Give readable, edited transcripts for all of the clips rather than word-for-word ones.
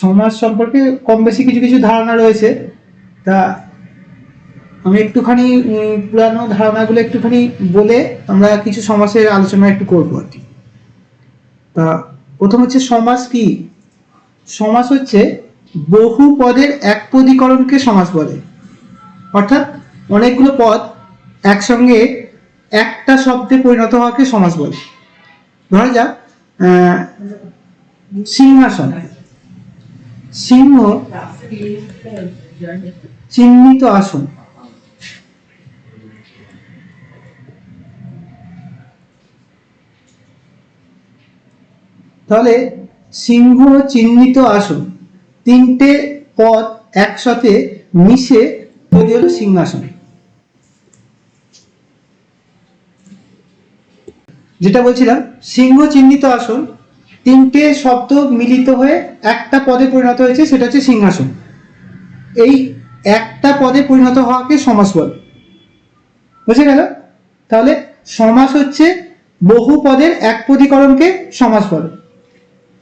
সমাজ সম্পর্কে কম বেশি কিছু কিছু ধারণা রয়েছে। তা আমি একটুখানি পুরানো ধারণাগুলো একটুখানি বলে আমরা কিছু সমাসের আলোচনা একটু করবো আর কি। তা প্রথম হচ্ছে সমাস কি। সমাস হচ্ছে বহু পদের একপদীকরণকে সমাস বলে। অর্থাৎ অনেকগুলো পদ একসঙ্গে একটা শব্দে পরিণত হওয়াকে সমাস বলে। ধরা যাক সিংহাসন, সিংহ চিহ্নিত আসন। তাহলে সিংহ চিহ্নিত আসন, তিনটে পদ একসাথে মিশে তৈরি হলো সিংহাসন। যেটা বলছিলাম, সিংহ চিহ্নিত আসন, তিনটে শব্দ মিলিত হয়ে একটা পদে পরিণত হয়েছে, সেটা হচ্ছে সিংহাসন। এই একটা পদে পরিণত হওয়াকে সমাস বলে। বুঝে গেল? তাহলে সমাস হচ্ছে বহু পদের একপদীকরণকে সমাস বলে।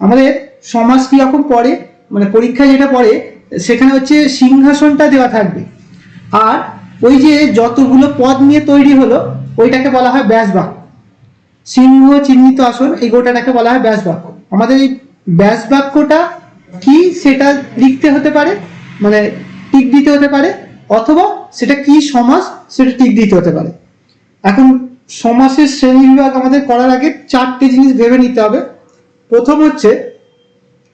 আমাদের সমাস কিরকম পড়ে, মানে পরীক্ষায় যেটা পড়ে সেখানে হচ্ছে সিংহাসনটা দেওয়া থাকবে, আর ওই যে যতগুলো পদ নিয়ে তৈরি হলো ওইটাকে বলা হয় ব্যাস বাক্য। সিংহ চিহ্নিত আসন, এই গোটাটাকে বলা হয় ব্যাস বাক্য। আমাদের এই ব্যাস বাক্যটা কি সেটা লিখতে হতে পারে, মানে টিক দিতে হতে পারে, অথবা সেটা কি সমাস সেটা টিক দিতে হতে পারে। এখন সমাসের শ্রেণী বিভাগ আমাদের করার আগে চারটে জিনিস ভেবে নিতে হবে। প্রথম হচ্ছে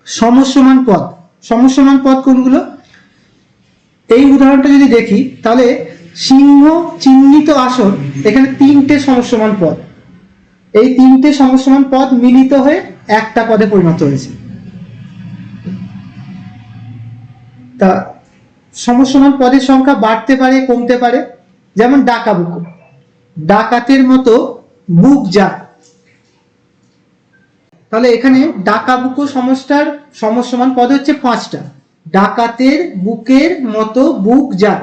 সমস্যমান পদ। সমস্যমান পদ কোনগুলো? এই উদাহরণটা যদি দেখি তাহলে সিংহ চিহ্নিত আসন, এখানে তিনটে সমস্যমান পদ, এই তিনটে সমস্যমান পদ মিলিত হয়ে একটা পদে পরিণত হয়েছে। তা সমস্যমান পদের সংখ্যা বাড়তে পারে কমতে পারে। যেমন ডাকাবুকো, ডাকাতের মতো বুক যা। তাহলে এখানে ডাকাবুকো সমস্যার সমস্যমান পদ হচ্ছে পাঁচটা। ডাকাতের বুকের মতো বুক যা,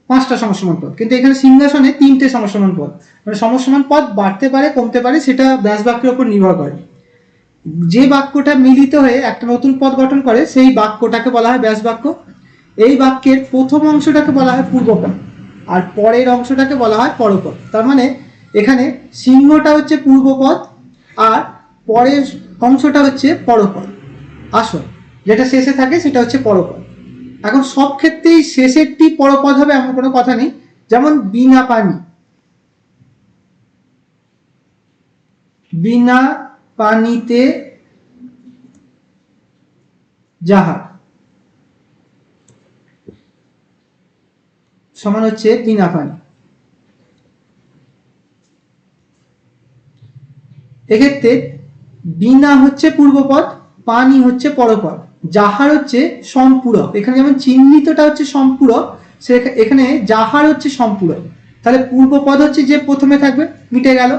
পাঁচটা সমস্যমান পদ। কিন্তু এখানে সিংহাসনে তিনটে সমস্যমান পদ, মানে সমস্যমান পদ বাড়তে পারে কমতে পারে, সেটা ব্যাস বাক্যের উপর নির্ভর করে। যে বাক্যটা মিলিত হয়ে একটা নতুন পদ গঠন করে সেই বাক্যটাকে বলা হয় ব্যাস বাক্য। এই বাক্যের প্রথম অংশটাকে বলা হয় পূর্বপদ, আর পরের অংশটাকে বলা হয় পরপদ। তার মানে এখানে সিংহটা হচ্ছে পূর্বপদ আর পরের অংশটা হচ্ছে পরপদ। আসল যেটা শেষে থাকে সেটা হচ্ছে পরপদ। এখন সব ক্ষেত্রেই শেষেরটি পরপদ হবে এমন কোনো কথা নেই। যেমন বিনা পানি, বিনা পানিতে যাহা সমান হচ্ছে বিনা পানি। এক্ষেত্রে বিনা হচ্ছে পূর্বপদ, পানি হচ্ছে পরপদ, যাহার হচ্ছে সম্পূরক। এখানে যেমন চিহ্নিতটা হচ্ছে সম্পূরক, সে এখানে যাহার হচ্ছে সম্পূরক। তাহলে পূর্বপদ হচ্ছে যে প্রথমে থাকবে, মিটে গেল।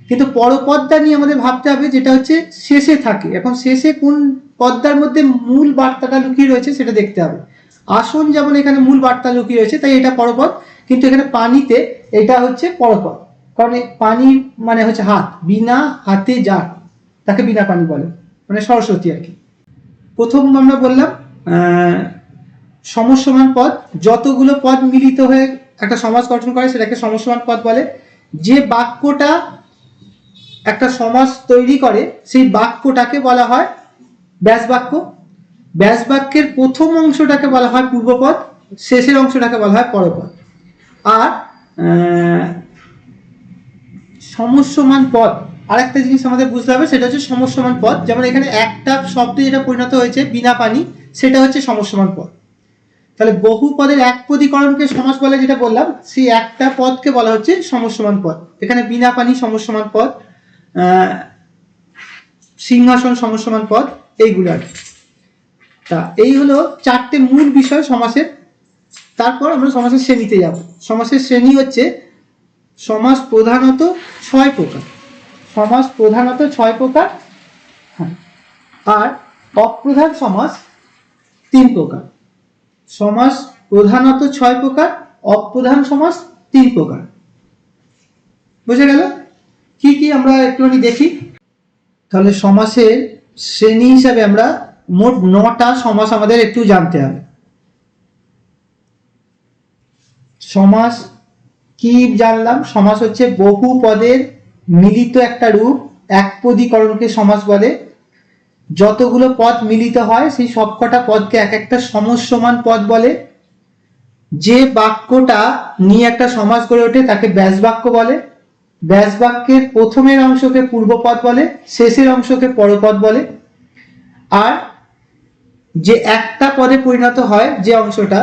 কিন্তু পরপদটা নিয়ে আমাদের ভাবতে হবে, যেটা হচ্ছে শেষে থাকে। এখন শেষে কোন পদ্মার মধ্যে মূল বার্তাটা লুকিয়ে রয়েছে সেটা দেখতে হবে। আসন যেমন এখানে মূল বার্তা লুকিয়ে রয়েছে, তাই এটা পরপদ। কিন্তু এখানে পানিতে এটা হচ্ছে পরপদ, কারণ পানি মানে হচ্ছে হাত, বিনা হাতে যার, তাকে বিনা পানি বলে, মানে সরস্বতী আর কি। প্রথম আমরা বললাম সমস্যমান পদ, যতগুলো পদ মিলিত হয়ে একটা সমাস গঠন করে সেটাকে সমস্যমান পদ বলে। যে বাক্যটা একটা সমাস তৈরি করে সেই বাক্যটাকে বলা হয় ব্যাস বাক্য। ব্যাস বাক্যের প্রথম অংশটাকে বলা হয় পূর্বপদ, শেষের অংশটাকে বলা হয় পরপদ। আর সমস্যমান পদ, আরেকটা জিনিস আমাদের বুঝতে হবে, সেটা হচ্ছে সমস্যমান পদ। যেমন এখানে একটা শব্দ যেটা পরিণত হয়েছে বিনা পানি, সেটা হচ্ছে সমস্যমান পদ। তাহলে বহু পদের একপদীকরণকে সমাস বলে যেটা বললাম, সেই একটা পদকে বলা হচ্ছে সমস্যমান পদ। এখানে বিনা পানি সমস্যমান পদ, সিংহাসন সমস্যমান পদ, এইগুলো আর কি। তা এই হলো চারটে মূল বিষয় সমাসের। তারপর আমরা সমাসের শ্রেণীতে যাব। সমাসের শ্রেণী হচ্ছে সমাস প্রধানত 6 প্রকার। সমাস প্রধানত 6 প্রকার, হ্যাঁ, আর অপ্রধান সমাস 3 প্রকার। সমাস প্রধানত 6 প্রকার, অপ্রধান সমাস 3 প্রকার। বুঝে গেল? কি কি আমরা একটুখানি দেখি। তাহলে সমাসের শ্রেণী হিসাবে আমরা মোট 9টা সমাস আমাদের একটু জানতে হবে। সমাস কি জানলাম? সমাস হচ্ছে বহু পদের মিলিত একটা রূপ, একপদীকরণকে সমাস বলে। যতগুলো পদ মিলিত হয় সেই সবকটা পদকে এক একটা সমসমান পদ বলে। যে বাক্যটা নিয়ে একটা সমাস গড়ে ওঠে তাকে ব্যাস বাক্য বলে। ব্যাস বাক্যের প্রথমের অংশকে পূর্বপদ বলে, শেষের অংশকে পরপদ বলে। আর যে একটা পদে পরিণত হয় যে অংশটা,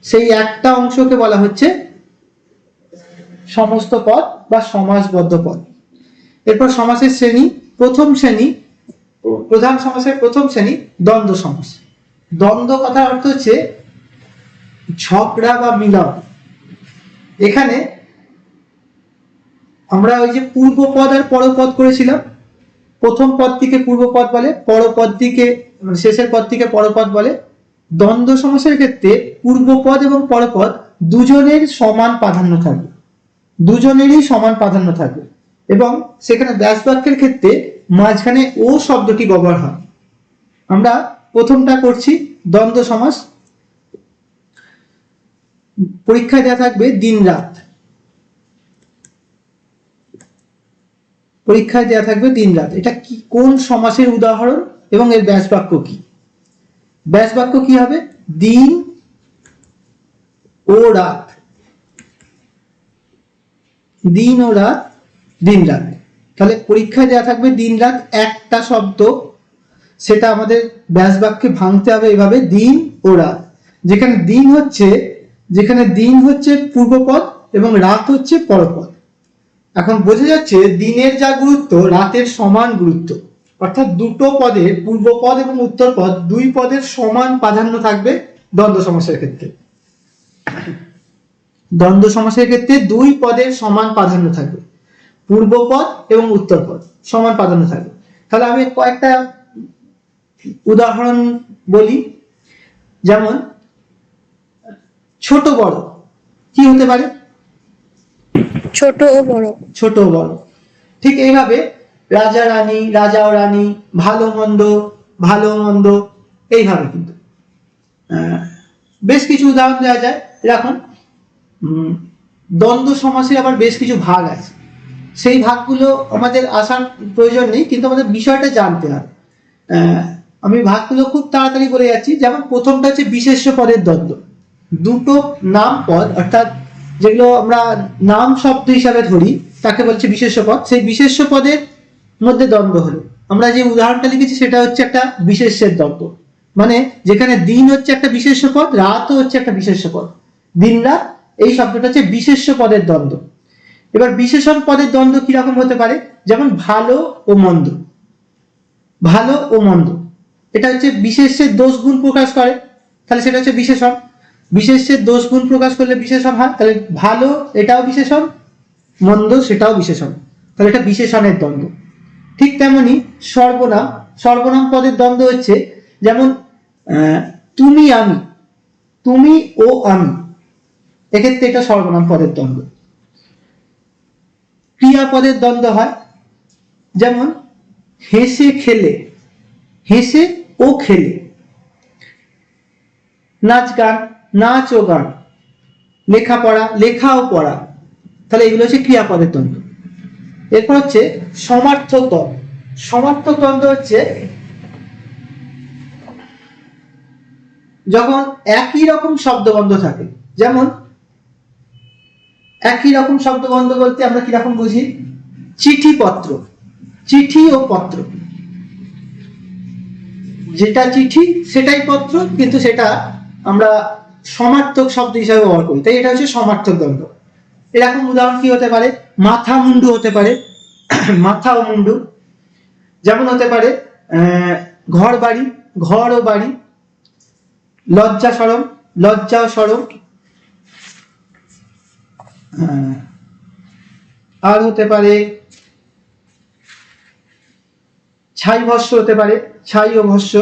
সেই একটা অংশকে বলা হচ্ছে সমস্ত পদ বা সমাসবদ্ধ পদ। এরপর সমাসের শ্রেণী, প্রথম শ্রেণী, প্রধান সমাসের প্রথম শ্রেণী দ্বন্দ্ব সমাস। দ্বন্দ্ব কথার অর্থ হচ্ছে ঝগড়া বা মিলন। এখানে আমরা ওই যে পূর্বপদ আর পরপদ করেছিলাম, প্রথম পদটিকে পূর্বপদ বলে, পরপদটিকে শেষের পদটিকে পরপদ বলে। দ্বন্দ্ব সমাসের ক্ষেত্রে পূর্বপদ এবং পরপদ দুজনের সমান প্রাধান্য থাকবে, দুজনেরই সমান প্রাধান্য থাকবে। এবং সেখানে ব্যাস বাক্যের ক্ষেত্রে মাঝখানে ও শব্দটি ব্যবহার হয়। আমরা প্রথমটা করছি দ্বন্দ্ব সমাস। পরীক্ষায় দেওয়া থাকবে দিন রাত, পরীক্ষায় দেওয়া থাকবে দিন রাত। এটা কি, কোন সমাসের উদাহরণ এবং এর ব্যাস বাক্য কি? ব্যাস বাক্য কি হবে? দিন ও রাত, দিন ও রাত, দিন রাত। তাহলে পরীক্ষায় দেওয়া থাকবে দিন রাত একটা শব্দ, সেটা আমাদের ব্যাস বাক্যে ভাঙতে হবে এভাবে, দিন ও রাত। যেখানে দিন হচ্ছে পূর্বপদ এবং রাত হচ্ছে পরপদ। এখন বোঝা যাচ্ছে দিনের যা গুরুত্ব রাতের সমান গুরুত্ব, অর্থাৎ দুটো পদের পূর্বপদ এবং উত্তরপদ দুই পদের সমান প্রাধান্য থাকবে দ্বন্দ্ব সমাসের ক্ষেত্রে। দ্বন্দ্ব সমাসের ক্ষেত্রে দুই পদের সমান প্রাধান্য থাকবে, পূর্বপদ এবং উত্তরপদ সমান প্রাধান্য থাকবে। তাহলে আমি কয়েকটা উদাহরণ বলি। যেমন ছোট বড় কি হতে পারে? ছোট ও বড়। ছোট ও বড়। ঠিক এইভাবে রাজা রানী, রাজা ও রানী, ভালো মন্দ, ভালো মন্দ, এইভাবে কিন্তু বেশ কিছু উদাহরণ দেওয়া যায়। এরকম দ্বন্দ্ব সমাসের আবার বেশ কিছু ভাগ আছে, সেই ভাগগুলো আমাদের আসার প্রয়োজন নেই, কিন্তু আমাদের বিষয়টা জানতে হবে। আমি ভাগগুলো খুব তাড়াতাড়ি বলে যাচ্ছি। যেমন প্রথমটা হচ্ছে বিশেষ্য পদের দ্বন্দ্ব। দুটো নাম পদ, অর্থাৎ যেগুলো আমরা নাম শব্দ হিসাবে ধরি তাকে বলছে বিশেষ্য পদ। সেই বিশেষ্য পদের মধ্যে দ্বন্দ্ব হলো, আমরা যে উদাহরণটা লিখেছি সেটা হচ্ছে একটা বিশেষ্যের দ্বন্দ্ব। মানে যেখানে দিন হচ্ছে একটা বিশেষ্য পদ, রাতও হচ্ছে একটা বিশেষ্য পদ, দিন রাত, এই শব্দটা হচ্ছে বিশেষ্য পদের দ্বন্দ্ব। এবার বিশেষণ পদের দ্বন্দ্ব কিরকম হতে পারে? যেমন ভালো ও মন্দ, ভালো ও মন্দ, এটা হচ্ছে বিশেষ্যের দোষ গুণ প্রকাশ করে, তাহলে সেটা হচ্ছে বিশেষণ। বিশেষ্যের দোষ গুণ প্রকাশ করলে বিশেষণ হয়, তাহলে ভালো এটাও বিশেষণ, মন্দ সেটাও বিশেষণ, তাহলে এটা বিশেষণের দ্বন্দ্ব। ঠিক তেমনি সর্বনাম, সর্বনাম পদের দ্বন্দ্ব হচ্ছে যেমন তুমি আমি, তুমি ও আমি, এক্ষেত্রে এটা সর্বনাম পদের দ্বন্দ্ব। ক্রিয়াপদের দ্বন্দ্ব হয়, যেমন হেসে খেলে, হেসে ও খেলে, নাচ গান, নাচ ও গান, লেখাপড়া, লেখা ও পড়া, তাহলে এগুলো হচ্ছে ক্রিয়াপদের দ্বন্দ্ব। এরপর হচ্ছে সমার্থক দ্বন্দ্ব। সমার্থক দ্বন্দ্ব হচ্ছে যখন একই রকম শব্দবন্ধ থাকে। যেমন একই রকম শব্দবন্ধ বলতে আমরা কিরকম বুঝি? চিঠি পত্র, চিঠি ও পত্র, যেটা চিঠি সেটাই পত্র, কিন্তু সেটা আমরা সমার্থক শব্দ হিসাবে ব্যবহার করি, তাই এটা হচ্ছে সমার্থক দ্বন্দ্ব। এরকম উদাহরণ কি হতে পারে? মাথা মুন্ডু হতে পারে, মাথা ও মুন্ডু। যেমন হতে পারে ঘর বাড়ি, ঘর ও বাড়ি, লজ্জা সরম, লজ্জা ও সরম। আর হতে পারে ছাই ভস্য হতে পারে, ছাই ও ভস্য,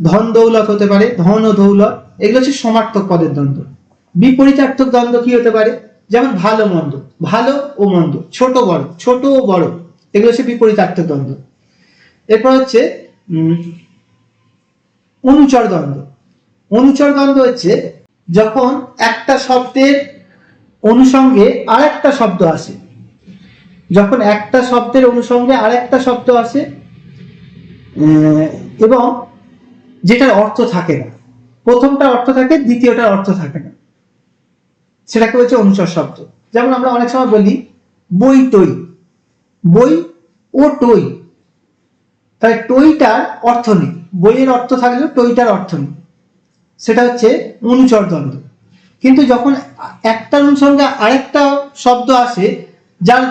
ধন দৌলত হতে পারে, ধন ও দৌলত, এগুলো হচ্ছে সমার্থক পদের দ্বন্দ্ব। বিপরীতার্থক দ্বন্দ্ব কি হতে পারে? যেমন ভালো মন্দ, ভালো ও মন্দ, ছোট বড়, ছোট ও বড়, এগুলো হচ্ছে বিপরীতার্থক দ্বন্দ্ব। এরপর হচ্ছে অনুচর দ্বন্দ্ব। অনুচর দ্বন্দ্ব হচ্ছে যখন একটা শব্দের অনুষঙ্গে আরেকটা শব্দ আসে, যখন একটা শব্দের অনুষঙ্গে আরেকটা শব্দ আসে এবং যেটার অর্থ থাকে না, প্রথমটার অর্থ থাকে, দ্বিতীয়টার অর্থ থাকে না, সেটাকে বলছে অনুচর শব্দ। যেমন আমরা অনেক সময় বলি বই টই, বই ও টই, তাই টইটার অর্থ নেই, বইয়ের অর্থ থাকলেও টইটার অর্থ নেই, সেটা হচ্ছে অনুচর দ্বন্দ্ব। কিন্তু যখন একটার অনুষঙ্গে আরেকটা শব্দ আসে যার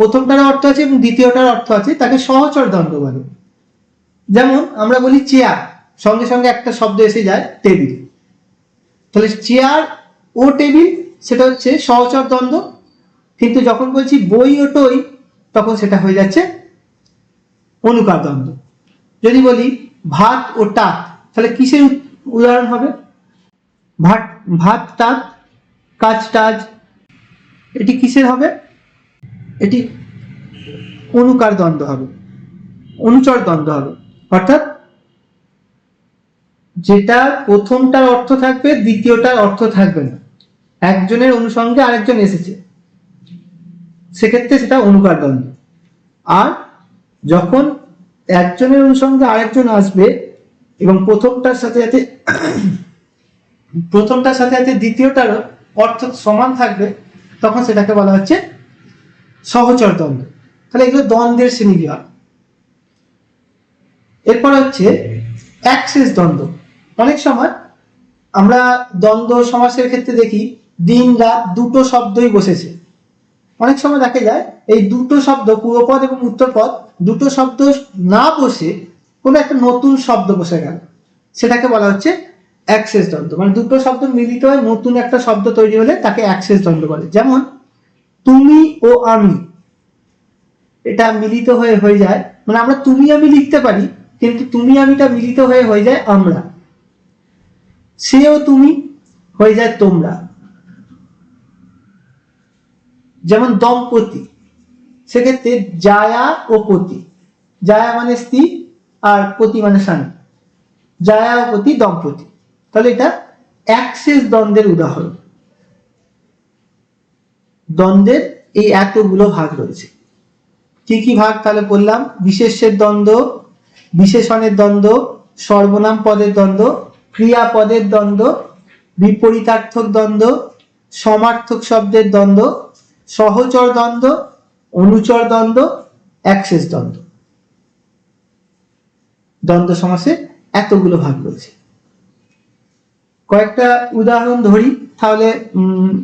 প্রথমটার অর্থ আছে এবং দ্বিতীয়টার অর্থ আছে, তাকে সহচর দ্বন্দ্ব বলে। যেমন আমরা বলি চেয়ার, সঙ্গে সঙ্গে একটা শব্দ এসে যায় টেবিল, তাহলে চেয়ার ও টেবিল সেটা হচ্ছে সহচর দ্বন্দ্ব। কিন্তু যখন বলছি বই ও টই, তখন সেটা হয়ে যাচ্ছে অনুকার দ্বন্দ্ব। যদি বলি ভাত ও টাত, তাহলে কিসের উদাহরণ হবে? ভাত টাত, কাজ টাজ, এটি কিসের হবে? এটি অনুকার দ্বন্দ্ব হবে, অনুচর দ্বন্দ্ব হবে। অর্থাৎ যেটা প্রথমটার অর্থ থাকবে, দ্বিতীয়টার অর্থ থাকবে না, একজনের অনুষঙ্গে আরেকজন এসেছে, সেক্ষেত্রে সেটা অনুকার দ্বন্দ্ব। আর যখন একজনের অনুষঙ্গে আরেকজন আসবে এবং প্রথমটার সাথে সাথে দ্বিতীয়টার অর্থ সমান থাকবে, তখন সেটাকে বলা হচ্ছে সহচর দ্বন্দ্ব। তাহলে এগুলো দ্বন্দ্বের শ্রেণীবিভাগ। এরপর হচ্ছে অ্যাক্সেস দ্বন্দ্ব। অনেক সময় আমরা দ্বন্দ্ব সমাসের ক্ষেত্রে দেখি দিন রাত দুটো শব্দই বসেছে। অনেক সময় দেখা যায় এই দুটো শব্দ, পূর্বপদ এবং উত্তরপদ, দুটো শব্দ না বসে কোনো একটা নতুন শব্দ বসে গেল, সেটাকে বলা হচ্ছে অ্যাক্সেস দ্বন্দ্ব। মানে দুটো শব্দ মিলিত হয়ে নতুন একটা শব্দ তৈরি হলে তাকে অ্যাক্সেস দ্বন্দ্ব বলে। যেমন তুমি ও আমি, এটা মিলিত হয়ে যায়, মানে আমরা তুমি আমি লিখতে পারি, কিন্তু তুমি আমিটা মিলিত হয়ে যায় আমরা। সে ও তুমি হয়ে যায় তোমরা। যেমন দম্পতি, সেক্ষেত্রে জায়া ও পতি, জায়া মানে স্ত্রী আর পতি মানে স্বামী, জায়া ও পতি দম্পতি। তাহলে এটা অ্যাক্সেস দ্বন্দ্বের উদাহরণ। দ্বন্দ্বের এই এতগুলো ভাগ রয়েছে। কি কি ভাগ তাহলে বললাম? বিশেষ্যের দ্বন্দ্ব, বিশেষণের দ্বন্দ্ব, সর্বনাম পদের দ্বন্দ্ব, ক্রিয়াপদের দ্বন্দ্ব, বিপরীতার্থক দ্বন্দ্ব, সমার্থক শব্দের দ্বন্দ্ব, সহচর দ্বন্দ্ব, অনুচর দ্বন্দ্ব, অ্যাক্সেস দ্বন্দ্ব। দ্বন্দ্ব সমাসে এতগুলো ভাগ রয়েছে। কয়েকটা উদাহরণ ধরি, তাহলে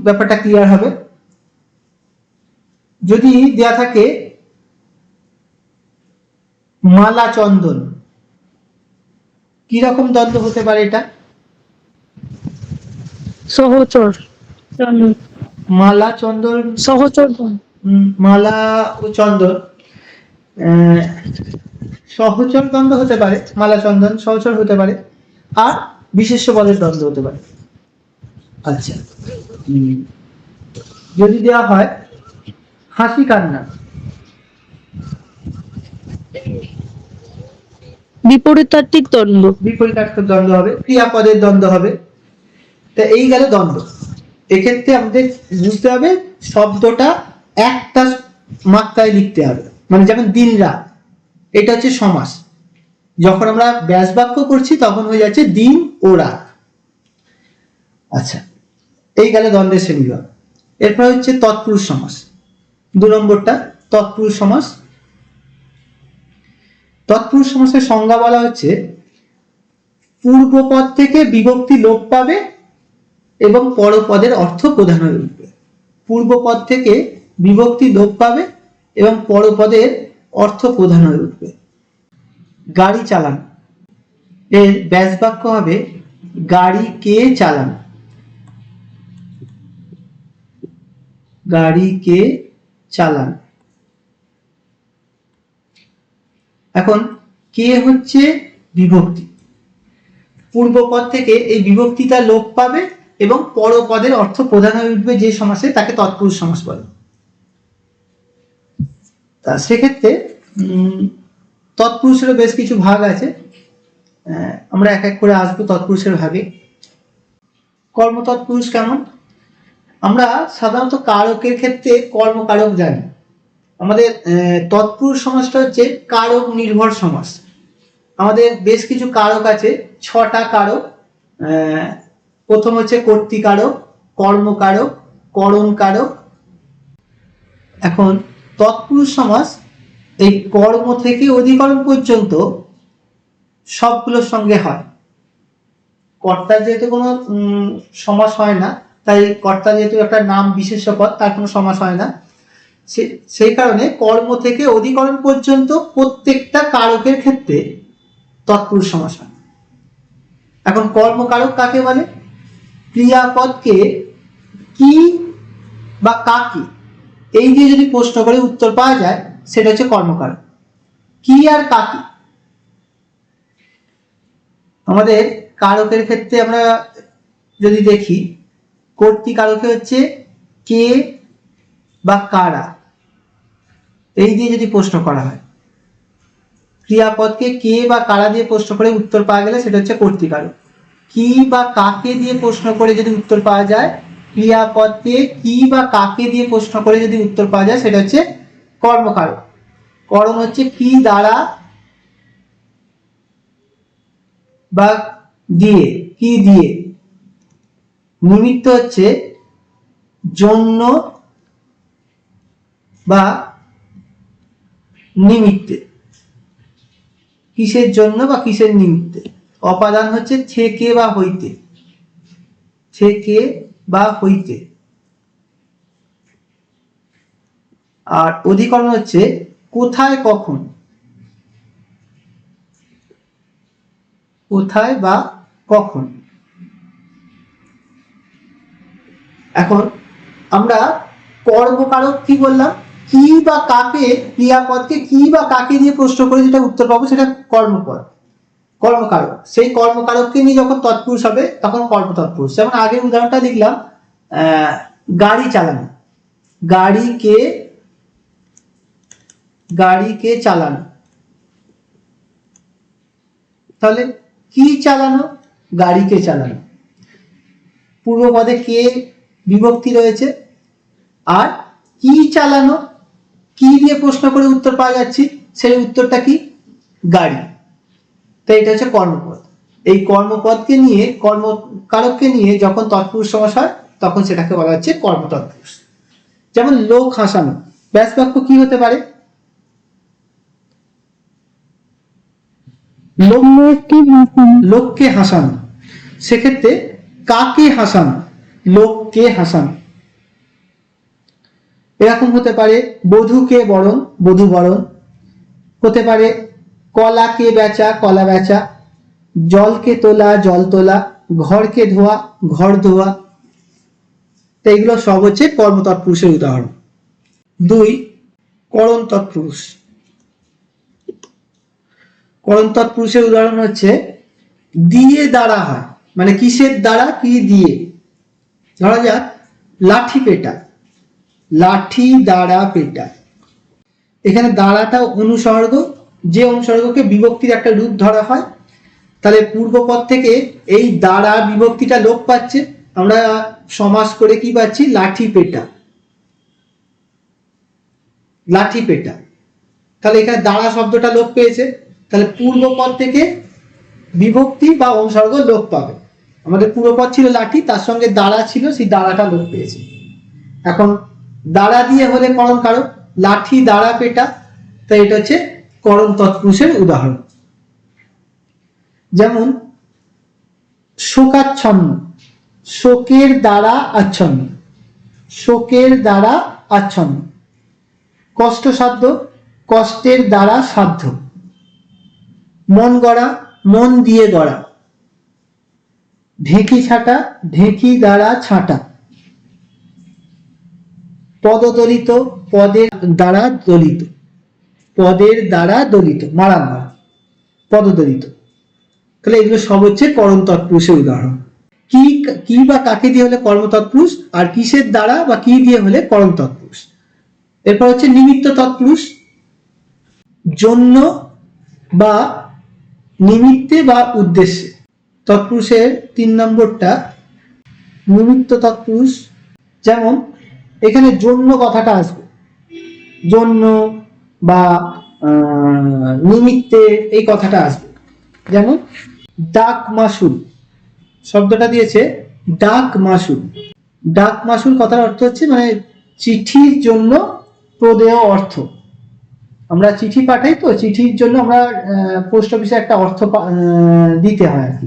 ব্যাপারটা ক্লিয়ার হবে। যদি দেয়া থাকে মালা চন্দন, কি রকম দ্বন্দ্ব হতে পারে এটা? সহচর মালা চন্দন, সহচর মালা ও চন্দন সহচর দ্বন্দ্ব হতে পারে, মালা চন্দন সহচর হতে পারে, আর বিশেষ্য পদের দ্বন্দ্ব হতে পারে। আচ্ছা, যদি দেওয়া হয় হাসি কান্না, বিপরীতার্থিক দ্বন্দ্ব, বিপরীতার্থক দ্বন্দ্ব হবে, ক্রিয়াপদের দ্বন্দ্ব হবে। তা এই গেল দ্বন্দ্ব। এক্ষেত্রে আমাদের বুঝতে হবে শব্দটা একটা মাত্রায় লিখতে হবে। মানে যেমন দিন রাত, এটা হচ্ছে সমাস। যখন আমরা ব্যাস বাক্য করছি তখন হয়ে যাচ্ছে দিন ও রাত। আচ্ছা, এই গেল দ্বন্দ্বের শ্রেণীবিভাগ। এরপর হচ্ছে তৎপুরুষ সমাস। 2 নম্বরটা তৎপুরুষ সমাস। তৎপুরুষ সমাসের সংজ্ঞা বলা হচ্ছে পূর্বপদ থেকে বিভক্তি লোপ পাবে এবং পরপদের অর্থ প্রধান হয়ে উঠবে। পূর্বপদ থেকে বিভক্তি লোপ পাবে এবং পরপদের অর্থ প্রধান হয়ে উঠবে। গাড়ি চালান, এর ব্যাস বাক্য হবে গাড়ি কে চালান, গাড়ি কে চালান। এখন কে হচ্ছে বিভক্তি, পূর্বপদ থেকে এই বিভক্তিটা লোপ পাবে এবং পরপদের অর্থ প্রধান হয়ে উঠবে যে সমাসে, তাকে তৎপুরুষ সমাস বলে। তা সেক্ষেত্রে তৎপুরুষেরও বেশ কিছু ভাগ আছে। আমরা এক এক করে আসবো তৎপুরুষের ভাগে। কর্মতৎপুরুষ কেমন? আমরা সাধারণত কারকের ক্ষেত্রে কর্মকারক জানি। আমাদের তৎপুরুষ সমাসটা হচ্ছে কারক নির্ভর সমাস। আমাদের বেশ কিছু কারক আছে, 6টা কারক। প্রথম হচ্ছে কর্তৃকারক, কর্মকারক, করণকারক। এখন তৎপুরুষ সমাস এই কর্ম থেকে অধিকরণ পর্যন্ত সবগুলোর সঙ্গে হয়। কর্তার যেহেতু কোনো সমাস হয় না, তাই কর্তা যেহেতু একটা নাম বিশেষ্য পদ, তার কোনো সমাস হয় না, সেই কারণে কর্ম থেকে অধিকরণ পর্যন্ত প্রত্যেকটা কারকের ক্ষেত্রে তৎপুরুষ সমাস হয়। এখন কর্মকারক কাকে বলে? ক্রিয়াপদকে কি বা কাকে এই দিয়ে যদি প্রশ্ন করে উত্তর পাওয়া যায়, সেটা হচ্ছে কর্মকারক। কি আর কাকে? আমাদের কারকের ক্ষেত্রে আমরা যদি দেখি, কর্তৃকারকে হচ্ছে কে বা কারা, এই দিয়ে যদি প্রশ্ন করা হয়। ক্রিয়াপদকে কে বা কারা দিয়ে প্রশ্ন করে উত্তর পাওয়া গেলে সেটা হচ্ছে কর্তৃকারক। কি বা কাকে দিয়ে প্রশ্ন করে যদি উত্তর পাওয়া যায়, ক্রিয়াপদকে কি বা কাকে দিয়ে প্রশ্ন করে যদি উত্তর পাওয়া যায়, সেটা হচ্ছে কর্মকারক। করণ হচ্ছে কি দ্বারা বা দিয়ে, কি দিয়ে। নিমিত্ত হচ্ছে জন্য বা নিমিত্তে, কিসের জন্য বা কিসের নিমিত্তে। অপাদান হচ্ছে থেকে বা হইতে, থেকে বা হইতে। আর অধিকরণ হচ্ছে কোথায় কখন, কোথায় বা কখন। এখন আমরা কর্মকারক কি বললাম? কি বা কাকে, ক্রিয়াপদকে কি বা কাকে দিয়ে প্রশ্ন করে যেটা উত্তর পাবো সেটা কর্মপদ, কর্মকারক। সেই কর্মকারককে নিয়ে যখন তৎপুরুষ হবে তখন কর্মতৎপুরুষ। যেমন আগের উদাহরণটা দেখলাম, গাড়ি চালানো, গাড়িকে চালানো। তাহলে কি চালানো? গাড়িকে চালানো। পূর্বপদে কে বিভক্তি রয়েছে, আর কি চালানো, কি দিয়ে প্রশ্ন করে উত্তর পাওয়া যাচ্ছে, সেই উত্তরটা কি? গাড়ি। তো এটা হচ্ছে কর্মপদ। এই কর্মপদকে নিয়ে, কর্মকারককে নিয়ে যখন তৎপুরুষ সমাস হয় তখন সেটাকে বলা হচ্ছে কর্মতৎপুরুষ। যেমন লোক হাসানো, ব্যাস বাক্য কি হতে পারে? লোককে হাসানো। সেক্ষেত্রে কাকে হাসানো? লোককে হাসানো। এরকম হতে পারে বধূকে বরণ, বধূ বরণ। হতে পারে কলাকে বেচা, কলা বেচা। জলকে তোলা, জল তোলা। ঘরকে ধোয়া, ঘর ধোয়া। তো এইগুলো সব হচ্ছে কর্মতৎপুরুষের উদাহরণ। 2, করণ তৎপুরুষ। করণ তৎপুরুষের উদাহরণ হচ্ছে দিয়ে দ্বারা হয়, মানে কিসের দ্বারা, কি দিয়ে। ধরা যাক লাঠি পেটা, লাঠি দ্বারা পেটা। এখানে দ্বারাটা অনুসর্গ, যে অনুসর্গকে বিভক্তির একটা রূপ ধরা হয়। তাহলে পূর্বপদ থেকে এই দ্বারা বিভক্তিটা লোপ পাচ্ছে, আমরা সমাস করে কি পাচ্ছি? লাঠি পেটা, লাঠি পেটা। তাহলে এখানে দ্বারা শব্দটা লোপ পেয়েছে, তাহলে পূর্বপদ থেকে বিভক্তি বা অনুসর্গ লোপ পাবে। আমাদের পূর্বপদ ছিল লাঠি, তার সঙ্গে দ্বারা ছিল, সেই দ্বারাটা লোপ পেয়েছে। এখন দ্বারা দিয়ে হলে করণ কারক, লাঠি দ্বারা পেটা। তাই এটা হচ্ছে করণ তৎপুরুষের উদাহরণ। যেমন শোকাচ্ছন্ন, শোকের দ্বারা আচ্ছন্ন, শোকের দ্বারা আচ্ছন্ন। কষ্টসাধ্য, কষ্টের দ্বারা সাধ্য। মন গড়া, মন দিয়ে গড়া। ঢেঁকি ছাটা, ঢেঁকি দ্বারা ছাটা। পদদলিত, পদের দ্বারা দলিত, পদের দ্বারা দলিত, মারামার, পদদলিত। তাহলে এগুলো সব হচ্ছে করণ তৎপুরুষের উদাহরণ। কি বা কাকে দিয়ে হলে কর্মতৎপুরুষ, আর কিসের দ্বারা বা কি দিয়ে হলে করণ তৎপুরুষ। এরপর হচ্ছে নিমিত্ত তৎপুরুষ। জন্য বা নিমিত্তে বা উদ্দেশ্যে। তৎপুরুষের 3 নম্বরটা নিমিত্ত তৎপুরুষ। যেমন এখানে জন্য কথাটা আসবে, জন্য বা নিমিত্তে এই কথাটা আসবে। যেমন ডাক মাসুল শব্দটা দিয়েছে, ডাক মাসুল। ডাক মাসুল কথার অর্থ হচ্ছে মানে চিঠির জন্য প্রদেয় অর্থ। আমরা চিঠি পাঠাই, তো চিঠির জন্য আমরা পোস্ট অফিসে একটা অর্থ দিতে হয় আর কি,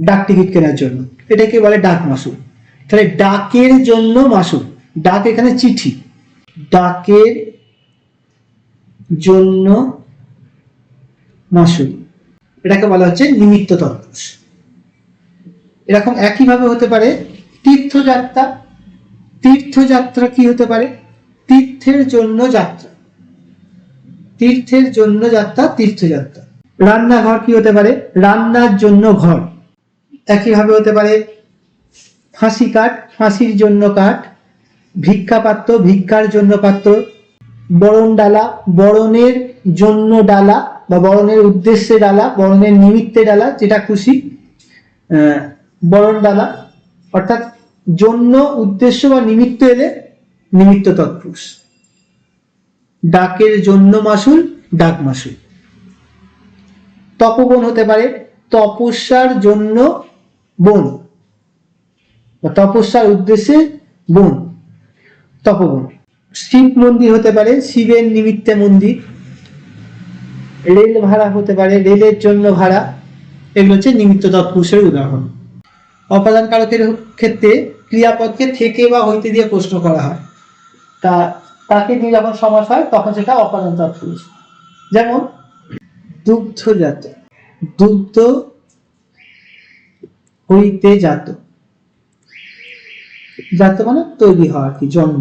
ডাক টিকিট কেনার জন্য, এটাকে বলে ডাক মাসুল। তাহলে ডাকের জন্য মাসুল, ডাক এখানে চিঠি, ডাকের জন্য মাসুল, এটাকে বলা হচ্ছে নিমিত্ত তৎপুরুষ। এরকম একইভাবে হতে পারে তীর্থযাত্রা। তীর্থযাত্রা কি হতে পারে? তীর্থের জন্য যাত্রা, তীর্থের জন্য যাত্রা, তীর্থযাত্রা। রান্নাঘর কি হতে পারে? রান্নার জন্য ঘর। একইভাবে হতে পারে ফাঁসি কাঠ, ফাঁসির জন্য কাঠ। ভিক্ষা পাত্র, ভিক্ষার জন্য পাত্র। বরণ ডালা, বরণের জন্য ডালা বা বরণের উদ্দেশ্যে ডালা, বরণের নিমিত্তে ডালা, যেটা খুশি বরণ ডালা। অর্থাৎ জন্য, উদ্দেশ্য বা নিমিত্ত এলে নিমিত্ত তৎপুরুষ। ডাকের জন্য মাসুল, ডাক মাসুল। তপবন হতে পারে তপস্যার জন্য বন বা তপস্যার উদ্দেশ্যে বন, তপবন। শিব মন্দির হতে পারে শিবের নিমিত্তে মন্দির। রেল ভাড়া হতে পারে রেলের জন্য ভাড়া। এগুলো হচ্ছে নিমিত্ত তৎপুরুষের উদাহরণ। অপাদান কারকের ক্ষেত্রে ক্রিয়াপদকে থেকে বা হইতে দিয়ে প্রশ্ন করা হয়, তাকে দিয়ে যখন সমাস হয় তখন সেটা অপাদান তৎপুরুষ। যেমন দুগ্ধজাত, দুগ্ধ হইতে জাত, জাত মানে তৈরি হওয়া আর কি, জন্ম।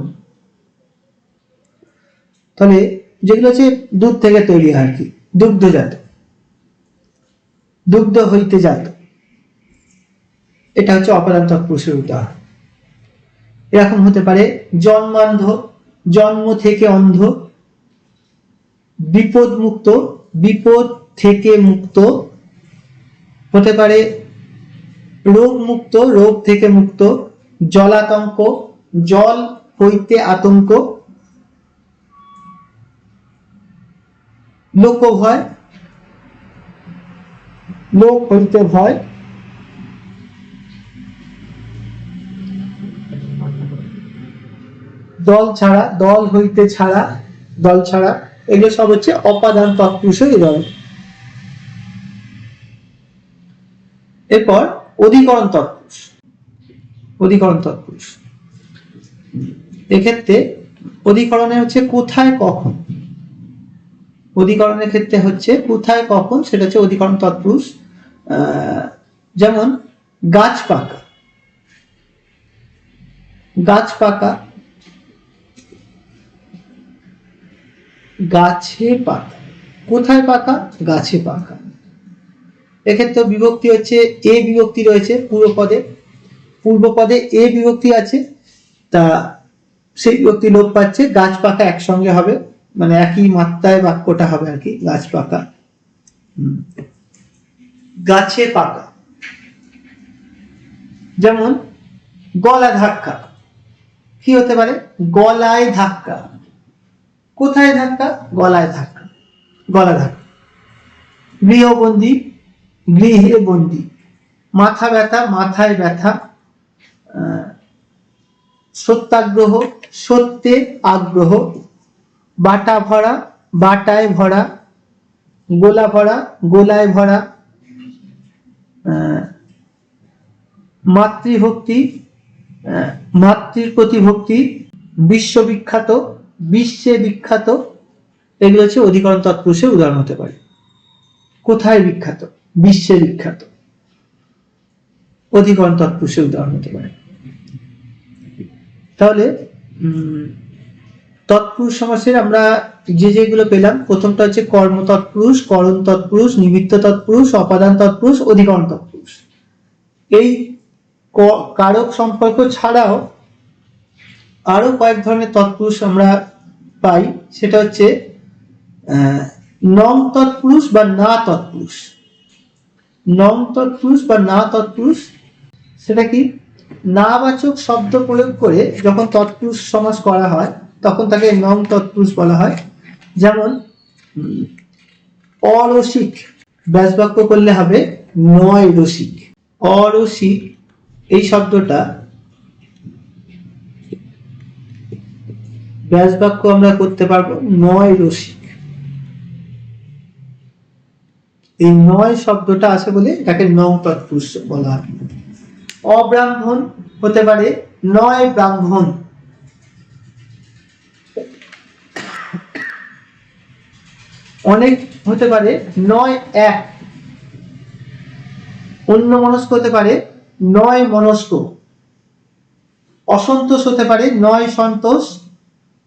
তাহলে যেগুলো হচ্ছে দুধ থেকে তৈরি হয় আর কি, দুগ্ধজাত। দুগ্ধ হইতে জাত, এটা হচ্ছে অপাদান তৎপুরুষের উদাহরণ। এরকম হতে পারে জন্মান্ধ, জন্ম থেকে অন্ধ। বিপদ মুক্ত, বিপদ থেকে মুক্ত। হতে পারে রোগ মুক্ত, রোগ থেকে মুক্ত। জলাতঙ্ক, জল হইতে আতঙ্ক। লোকভয়, লোক হইতে ভয়। দল ছাড়া, দল হইতে ছাড়া, দল ছাড়া। এগুলো সব হচ্ছে অপাদান তৎপুরুষের উদাহরণ। এরপর অধিকরণ তৎপুরুষ। অধিকরণ তৎপুরুষ এক্ষেত্রে অধিকরণে হচ্ছে কোথায় কখন। অধিকরণের ক্ষেত্রে হচ্ছে কোথায় কখন, সেটা হচ্ছে অধিকরণ তৎপুরুষ। যেমন গাছ পাকা, গাছ পাকা, গাছে পাকা। কোথায় পাকা? গাছে পাকা। এক্ষেত্রে বিভক্তি হচ্ছে এ বিভক্তি রয়েছে পূর্বপদে, পূর্বপদে এ বিভক্তি আছে, তা সেই বিভক্তি লোপ পাচ্ছে, গাছ পাকা একসঙ্গে হবে, মানে একই মাত্রায় বাক্যটা হবে আর কি, গাছ পাকা। গাছে পাকা। যেমন গলা ধাক্কা, কি হতে পারে? গলায় ধাক্কা। কোথায় ধাক্কা? গলায় ধাক্কা, গলা ধাক্কা। গৃহবন্দী, গৃহে বন্দী। মাথা ব্যথা, মাথায় ব্যথা। সত্যাগ্রহ, সত্যে আগ্রহ। বাটা ভরা, বাটায় ভরা। গোলা ভরা, গোলায় ভরা। মাতৃভক্তি, মাতৃর প্রতি ভক্তি। বিশ্ববিখ্যাত, বিশ্বে বিখ্যাত। এগুলো হচ্ছে অধিকরণ তৎপুরুষের উদাহরণ হতে পারে। কোথায় বিখ্যাত? বিশ্বে বিখ্যাত, অধিকরণ তৎপুরুষের উদাহরণ হতে পারে। তাহলে তৎপুরুষ সমাসের আমরা যেগুলো পেলাম, প্রথমটা হচ্ছে কর্ম তৎপুরুষ, করণ তৎপুরুষ, নিমিত্ত তৎপুরুষ, অপাদান তৎপুরুষ, অধিকরণ তৎপুরুষ। এই কারক সম্পর্ক ছাড়াও আরো কয়েক ধরনের তৎপুরুষ আমরা পাই, সেটা হচ্ছে নং তৎপুরুষ বা না তৎপুরুষ। নং তৎপুরুষ বা না তৎপুরুষ সেটা কি? নাবাচক শব্দ প্রয়োগ করে যখন তৎপুরুষ সমাস করা হয় তখন তাকে নং তৎপুরুষ বলা হয়। যেমন অরসিক ব্যাস বাক্য করলে হবে নয় রসিক। অরসিক এই শব্দটা ব্যাস বাক্য আমরা করতে পারবো নয় রসিক। এই নয় শব্দটা আছে বলে এটাকে নং তৎপুরুষ বলা হয়। অব্রাহ্মণ হতে পারে নয় ব্রাহ্মণ। অনেক হতে পারে নয় এক। অন্যমনস্ক হতে পারে নয় মনস্ক। অসন্তোষ হতে পারে নয় সন্তোষ।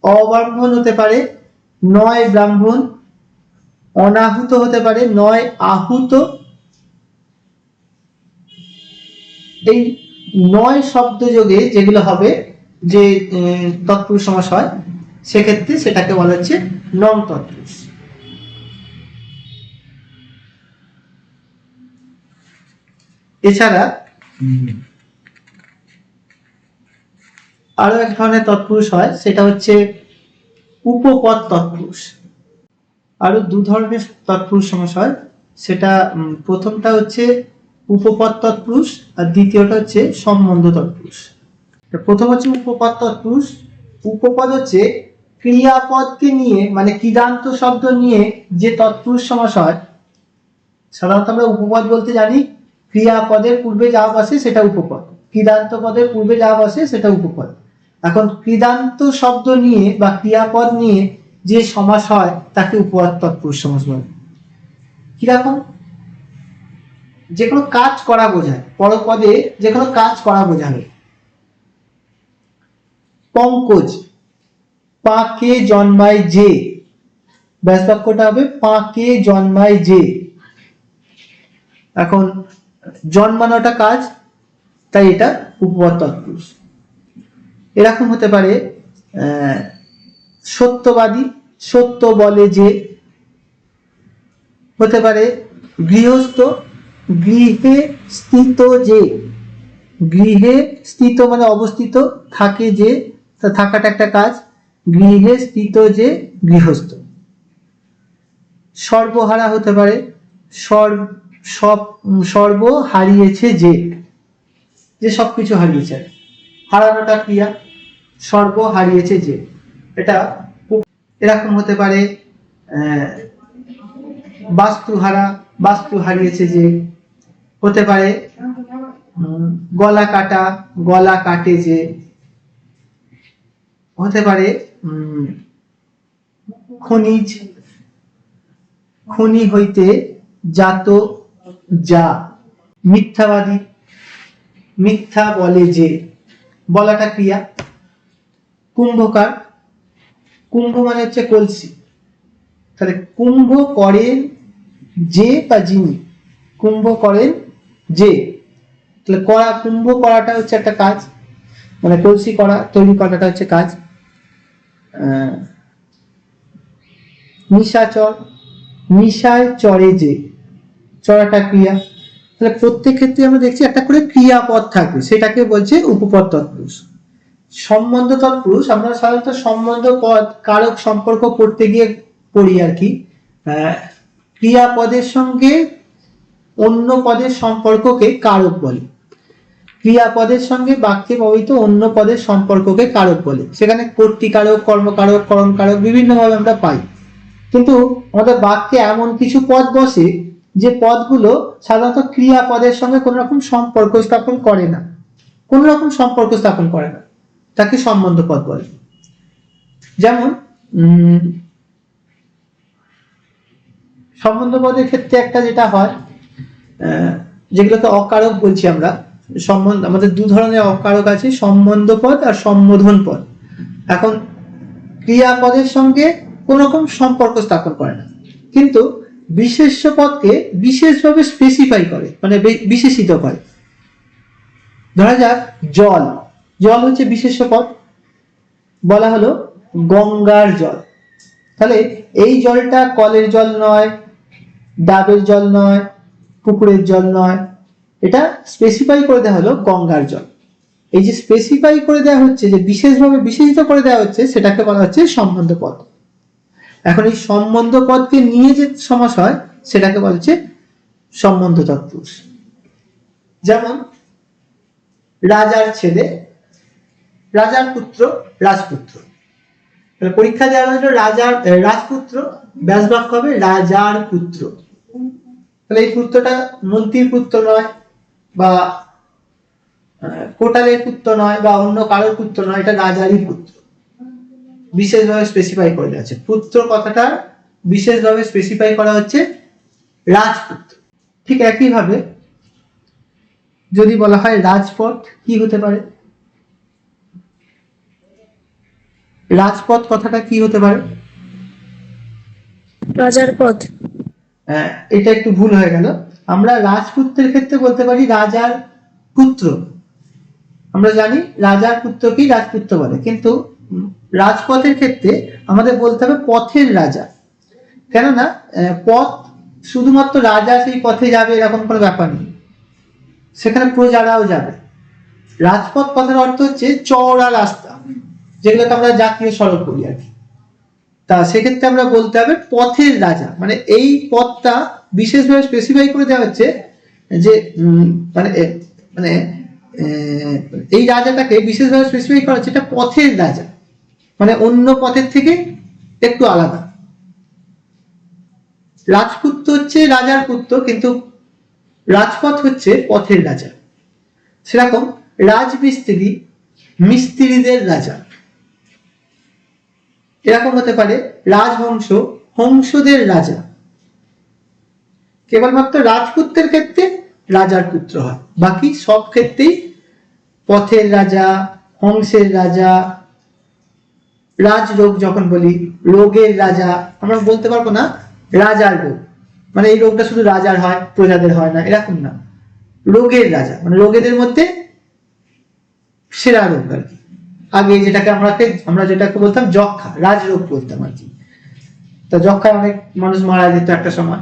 অব্রাহ্মণ হতে পারে নয় ব্রাহ্মণ। অনাহুত হতে পারে নয় আহুত। এই নয় শব্দ যোগে যেগুলো হবে, যে তৎপুরুষ সমাস হয়, সেক্ষেত্রে সেটাকে বলা হচ্ছে নং তৎপুরুষ। এছাড়া আরো এক ধরনের তৎপুরুষ হয়, সেটা হচ্ছে উপপদ তৎপুরুষ। আরো দু ধরনের তৎপুরুষ সমাস হয়, সেটা প্রথমটা হচ্ছে উপপদ তৎপুরুষ আর দ্বিতীয়টা হচ্ছে সম্বন্ধ তৎপুরুষ। প্রথম হচ্ছে উপপদ তৎপুরুষ। উপপদ হচ্ছে ক্রিয়াপদকে নিয়ে, মানে কৃদান্ত শব্দ নিয়ে যে তৎপুরুষ সমাস হয়। সাধারণত আমরা উপপদ বলতে জানি ক্রিয়াপদের পূর্বে যা বসে সেটা উপপদ, কৃদান্ত পদের পূর্বে যা বসে সেটা উপপদ। এখন কৃদান্ত শব্দ নিয়ে বা ক্রিয়াপদ নিয়ে যে সমাস হয় তাকে উপপদ তৎপুরুষ সমাস বলে। কিরকম? যে কোনো কাজ করা বোঝায়, পরপদে যে কোনো কাজ করা বোঝাবে। পঙ্কজ পাকে জন্মায় যে, ব্যাস বাক্যটা হবে পাকে জন্মায় যে। এখন জন্মানোটা কাজ, তাই এটা উপপদ তৎপুরুষ। এরকম হতে পারে সত্যবাদী সত্য বলে যে। হতে পারে গৃহস্থ গৃহে স্থিত যে। গৃহে স্থিত মানে অবস্থিত, থাকে যে, থাকাটা একটা কাজ। গৃহে স্থিত যে গৃহস্থ। সর্বহারা হতে পারে সর্ব হারিয়েছে যে, যে সবকিছু হারিয়েছে, হারানোটা ক্রিয়া, সর্ব হারিয়েছে যে, এটা। এরকম হতে পারে বাস্তুহারা বাস্তু হারিয়েছে যে। হতে পারে গলা কাটা গলা কাটে যে। হতে পারে খনিজ খনি হইতে জাত যা। মিথ্যাবাদী মিথ্যা বলে যে, বলাটা ক্রিয়া। কুম্ভকার কুম্ভ মানে হচ্ছে কলসি, তাহলে কুম্ভ করেন যে বা যিনি, কুম্ভ করেন যে, তাহলে করা, কুম্ভ করাটা হচ্ছে একটা কাজ, মানে কলসি করা তৈরি করাটা হচ্ছে কাজ। নিশাচর নিশায় চরে যে, চড়াটা ক্রিয়া। তাহলে প্রত্যেক ক্ষেত্রে আমরা দেখছি একটা করে ক্রিয়াপদ থাকবে, সেটাকে বলছে উপপদ তৎপুরুষ। সম্বন্ধ তৎপুরুষ আমরা সাধারণত সম্বন্ধ পদ কারক সম্পর্ক করতে গিয়ে পড়ি আর কি। ক্রিয়াপদের সঙ্গে অন্য পদের সম্পর্ককে কারক বলে। ক্রিয়াপদের সঙ্গে বাক্যে ব্যবহৃত অন্য পদের সম্পর্ককে কারক বলে। সেখানে কর্তৃকারক, কর্মকারক, করণকারক বিভিন্ন ভাবে আমরা পাই। কিন্তু আমাদের বাক্যে এমন কিছু পদ বসে যে পদগুলো সাধারণত ক্রিয়াপদের সঙ্গে কোন রকম সম্পর্ক স্থাপন করে না, কোন রকম সম্পর্ক স্থাপন করে না, তাকে সম্বন্ধ পদ বলে। যেমন সম্বন্ধ পদের ক্ষেত্রে একটা যেটা হয়, যেগুলোকে অকারক বলছি আমরা। সম্বন্ধ আমাদের দু ধরনের অকারক আছে, সম্বন্ধ পদ আর সম্বোধন পদ। এখন ক্রিয়াপদের সঙ্গে কোন রকম সম্পর্ক স্থাপন করে না, কিন্তু বিশেষ্য পদকে বিশেষভাবে স্পেসিফাই করে, মানে বিশেষিত করে। ধরা যাক জল, জল হচ্ছে বিশেষ্য পদ, বলা হলো গঙ্গার জল। তাহলে এই জলটা কলের জল নয়, ডাবের জল নয়, পুকুরের জল নয়, এটা স্পেসিফাই করে দেওয়া হলো গঙ্গার জল। এই যে স্পেসিফাই করে দেওয়া হচ্ছে, যে বিশেষভাবে বিশেষিত করে দেওয়া হচ্ছে, সেটাকে বলা হচ্ছে সম্বন্ধ পদ। এখন এই সম্বন্ধ পদকে নিয়ে যে সমাস হয় সেটাকে বলা হচ্ছে সম্বন্ধ তৎপুরুষ। যেমন রাজার ছেলে, রাজার পুত্র, রাজপুত্র। পরীক্ষা দেওয়া হলো রাজার রাজপুত্র, ব্যাস বাক্য হবে রাজার পুত্র। তাহলে এই পুত্রটা মন্ত্রীর পুত্র নয়, বা কোটালের পুত্র নয়, বা অন্য কারোর পুত্র নয়, এটা রাজারই পুত্র। বিশেষভাবে স্পেসিফাই করে দেওয়া হচ্ছে। পুত্র কথাটা বিশেষভাবে স্পেসিফাই করা হচ্ছে রাজপুত্র। ঠিক একইভাবে যদি বলা হয় রাজপথ, কি হতে পারে? রাজপথ কথাটা কি হতে পারে? রাজার পদ। এটা একটু ভুল হয়ে গেল। আমরা রাজপুত্রের ক্ষেত্রে বলতে পারি রাজার পুত্র। আমরা জানি রাজার পুত্রকেই রাজপুত্র বলে, কিন্তু রাজপথের ক্ষেত্রে আমাদের বলতে হবে পথের রাজা। কেননা পথ শুধুমাত্র রাজা সেই পথে যাবে এরকম কোনো ব্যাপার নেই, সেখানে প্রজারাও যাবে। রাজপথ কথার অর্থ হচ্ছে চওড়া রাস্তা, যেগুলোকে আমরা জাতীয় সড়ক বলি আর কি। তা সেক্ষেত্রে আমরা বলতে হবে পথের রাজা, মানে এই পথটা বিশেষভাবে স্পেসিফাই করে দেওয়া হচ্ছে যে মানে মানে এই রাজাটাকে বিশেষভাবে স্পেসিফাই করা হচ্ছে এটা পথের রাজা, মানে অন্য পথের থেকে একটু আলাদা। রাজপুত্র হচ্ছে রাজার পুত্র, কিন্তু রাজপথ হচ্ছে পথের রাজা। সেরকম রাজমিস্ত্রি, মিস্ত্রিদের রাজা। এরকম হতে পারে রাজবংশ, হংসদের রাজা। কেবলমাত্র রাজপুত্রের ক্ষেত্রে রাজার পুত্র হয়, বাকি সব ক্ষেত্রেই পথের রাজা, হংসের রাজা। রাজরোগ যখন বলি, রোগের রাজা, আমরা বলতে পারবো না রাজার রোগ, মানে এই রোগটা শুধু রাজার হয়, প্রজাদের হয় না, এরকম না। রোগের রাজা মানে রোগেদের মধ্যে সেরা রোগ আর কি। আগে আমরা যেটাকে বলতাম যক্ষা, রাজরোগ বলতাম আর কি। তা যক্ষায় অনেক মানুষ মারা যেত একটা সময়,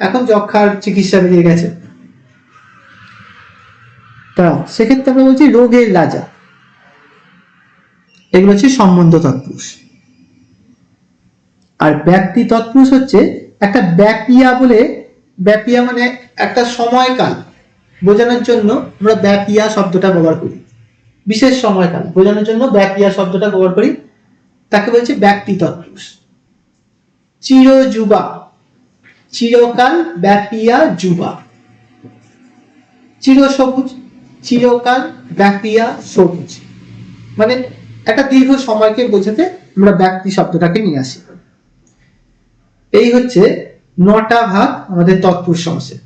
এখন যক্ষার চিকিৎসা বেরিয়ে গেছে। তা সেক্ষেত্রে আমরা বলছি রোগের রাজা। এগুলো হচ্ছে সম্বন্ধ তৎপুরুষ। আর ব্যক্তি তৎপুরুষ হচ্ছে একটা ব্যাপিয়া বলে, ব্যাপিয়া মানে একটা সময়কাল বোঝানোর জন্য আমরা ব্যাপিয়া শব্দটা ব্যবহার করি। বিশেষ সময়কাল বোঝানোর জন্য ব্যাপিয়া শব্দটা ব্যবহার করি, তাকে বলছে ব্যক্তি তৎপুরুষ। চিরযুবা, চিরকাল, ব্যাপিয়া যুবা। চির সবুজ, চিরকাল, ব্যাপিয়া সবুজ, মানে একটা দীর্ঘ সময়কে বোঝাতে আমরা ব্যক্তি শব্দটাকে নিয়ে আসি। এই হচ্ছে 9টা ভাগ আমাদের তৎপুরুষ সমাসের।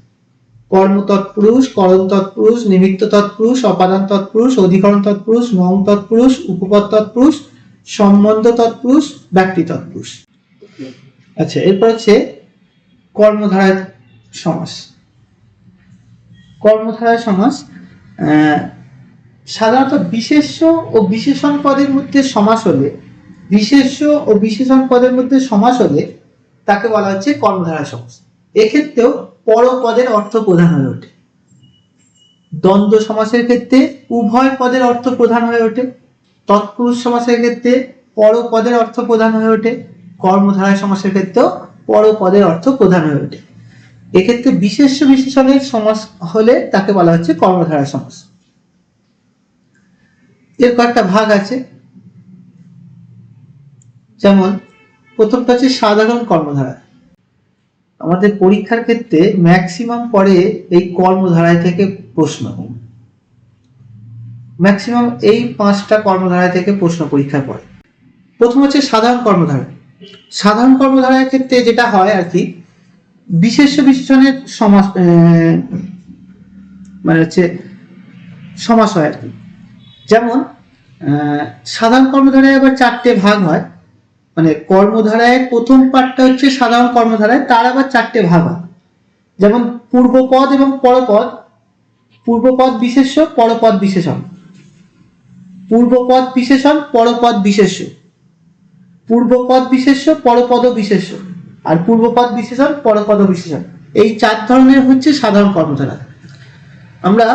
কর্ম তৎপুরুষ, করণ তৎপুরুষ, নিমিত্ত তৎপুরুষ, অপাদান তৎপুরুষ, অধিকরণ তৎপুরুষ, নং তৎপুরুষ, উপপদ তৎপুরুষ, সম্বন্ধ তৎপুরুষ, ব্যক্তি তৎপুরুষ। আচ্ছা, এরপর হচ্ছে কর্মধারয় সমাস। কর্মধারয় সমাস সাধারণত বিশেষ্য ও বিশেষণ পদের মধ্যে সমাস হলে, বিশেষ্য ও বিশেষণ পদের মধ্যে সমাস হলে তাকে বলা হচ্ছে কর্মধারয় সমাস। এক্ষেত্রেও পরপদের অর্থ প্রধান হয়ে ওঠে। দ্বন্দ্ব সমাসের ক্ষেত্রে উভয় পদের অর্থ প্রধান হয়ে ওঠে। তৎপুরুষ সমাসের ক্ষেত্রে পরপদের অর্থ প্রধান হয়ে ওঠে। কর্মধারয় সমাসের ক্ষেত্রেও পরপদের অর্থ প্রধান হয়ে ওঠে। এক্ষেত্রে বিশেষ্য বিশেষণের সমাস হলে তাকে বলা হচ্ছে কর্মধারয় সমাস। এর কয়েকটা ভাগ আছে, যেমন প্রথমটা হচ্ছে সাধারণ কর্মধারা। আমাদের পরীক্ষার ক্ষেত্রে ম্যাক্সিমাম পরে এই কর্মধারায় থেকে প্রশ্ন, ম্যাক্সিমাম এই 5টা কর্মধারায় থেকে প্রশ্ন পরীক্ষায় পড়ে। প্রথম হচ্ছে সাধারণ কর্মধারা। সাধারণ কর্মধারার ক্ষেত্রে যেটা হয় আর কি, বিশেষ্য বিশেষণের সমাস মানে হচ্ছে সমাস হয় আর কি। যেমন সাধারণ কর্মধারায় আবার 4টে ভাগ হয়, মানে কর্মধারায় প্রথম পার্টটা হচ্ছে সাধারণ কর্মধারায়, তার আবার 4টে ভাগ হয়। যেমন পূর্বপদ এবং পরপদ, পূর্বপদ বিশেষ্য, পরপদ বিশেষণ, পূর্বপদ বিশেষণ, পরপদ বিশেষ্য। পূর্বপদ বিশেষ্য, পরপদ বিশেষ্য, আর পূর্বপদ বিশেষণ, পরপদ বিশেষণ, এই 4 ধরনের হচ্ছে সাধারণ কর্মধারা। আমরা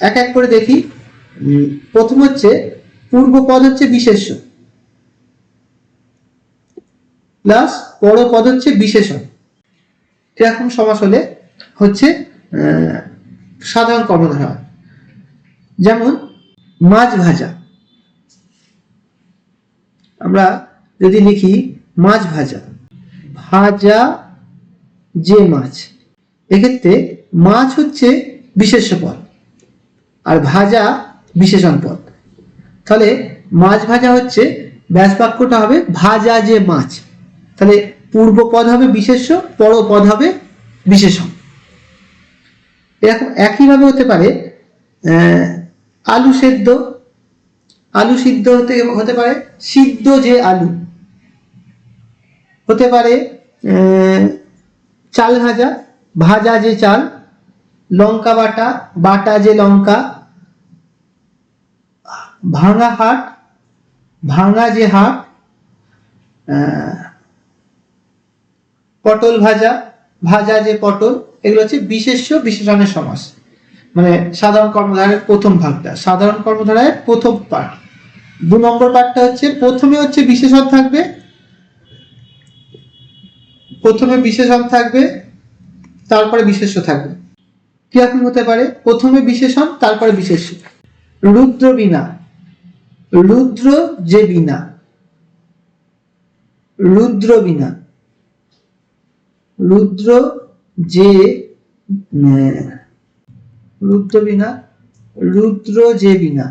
এক এক করে দেখি। প্রথম হচ্ছে পূর্বপদ হচ্ছে বিশেষ্য প্লাস পরপদ হচ্ছে বিশেষণ, এরকম সমাস হলে হচ্ছে সাধারণ কর্মধারা। যেমন মাছ ভাজা, আমরা যদি লিখি মাছ ভাজা, ভাজা যে মাছ, এক্ষেত্রে মাছ হচ্ছে বিশেষ্য পদ আর ভাজা বিশেষণ পদ। তাহলে মাছ ভাজা হচ্ছে ব্যাস বাক্যটা হবে ভাজা যে মাছ, তাহলে পূর্বপদ হবে বিশেষ্য, পরপদ হবে বিশেষণ। এরকম একইভাবে হতে পারে আলু সেদ্ধ, আলু সিদ্ধ হতে পারে সিদ্ধ যে আলু, হতে পারে চাল ভাজা, ভাজা যে চাল, লঙ্কা বাটা, বাটা যে লঙ্কা, ভাঙা হাট, ভাঙা যে হাট, পটল ভাজা, ভাজা যে পটল, এগুলো হচ্ছে বিশেষ্য বিশেষণের সমাস, মানে সাধারণ কর্মধারার প্রথম ভাগটা, সাধারণ কর্মধারায় প্রথম পার্ট। 2 নম্বর পার্টটা হচ্ছে প্রথমে হচ্ছে বিশেষণ থাকবে, প্রথমে বিশেষণ থাকবে তারপরে বিশেষ্য থাকবে। কিরকম হতে পারে? প্রথমে বিশেষণ তারপরে বিশেষ্য। রুদ্র বীণা, রুদ্র যে বীণা, রুদ্র বীণা, রুদ্র যে রুদ্র বীণা, রুদ্র যে বীণা,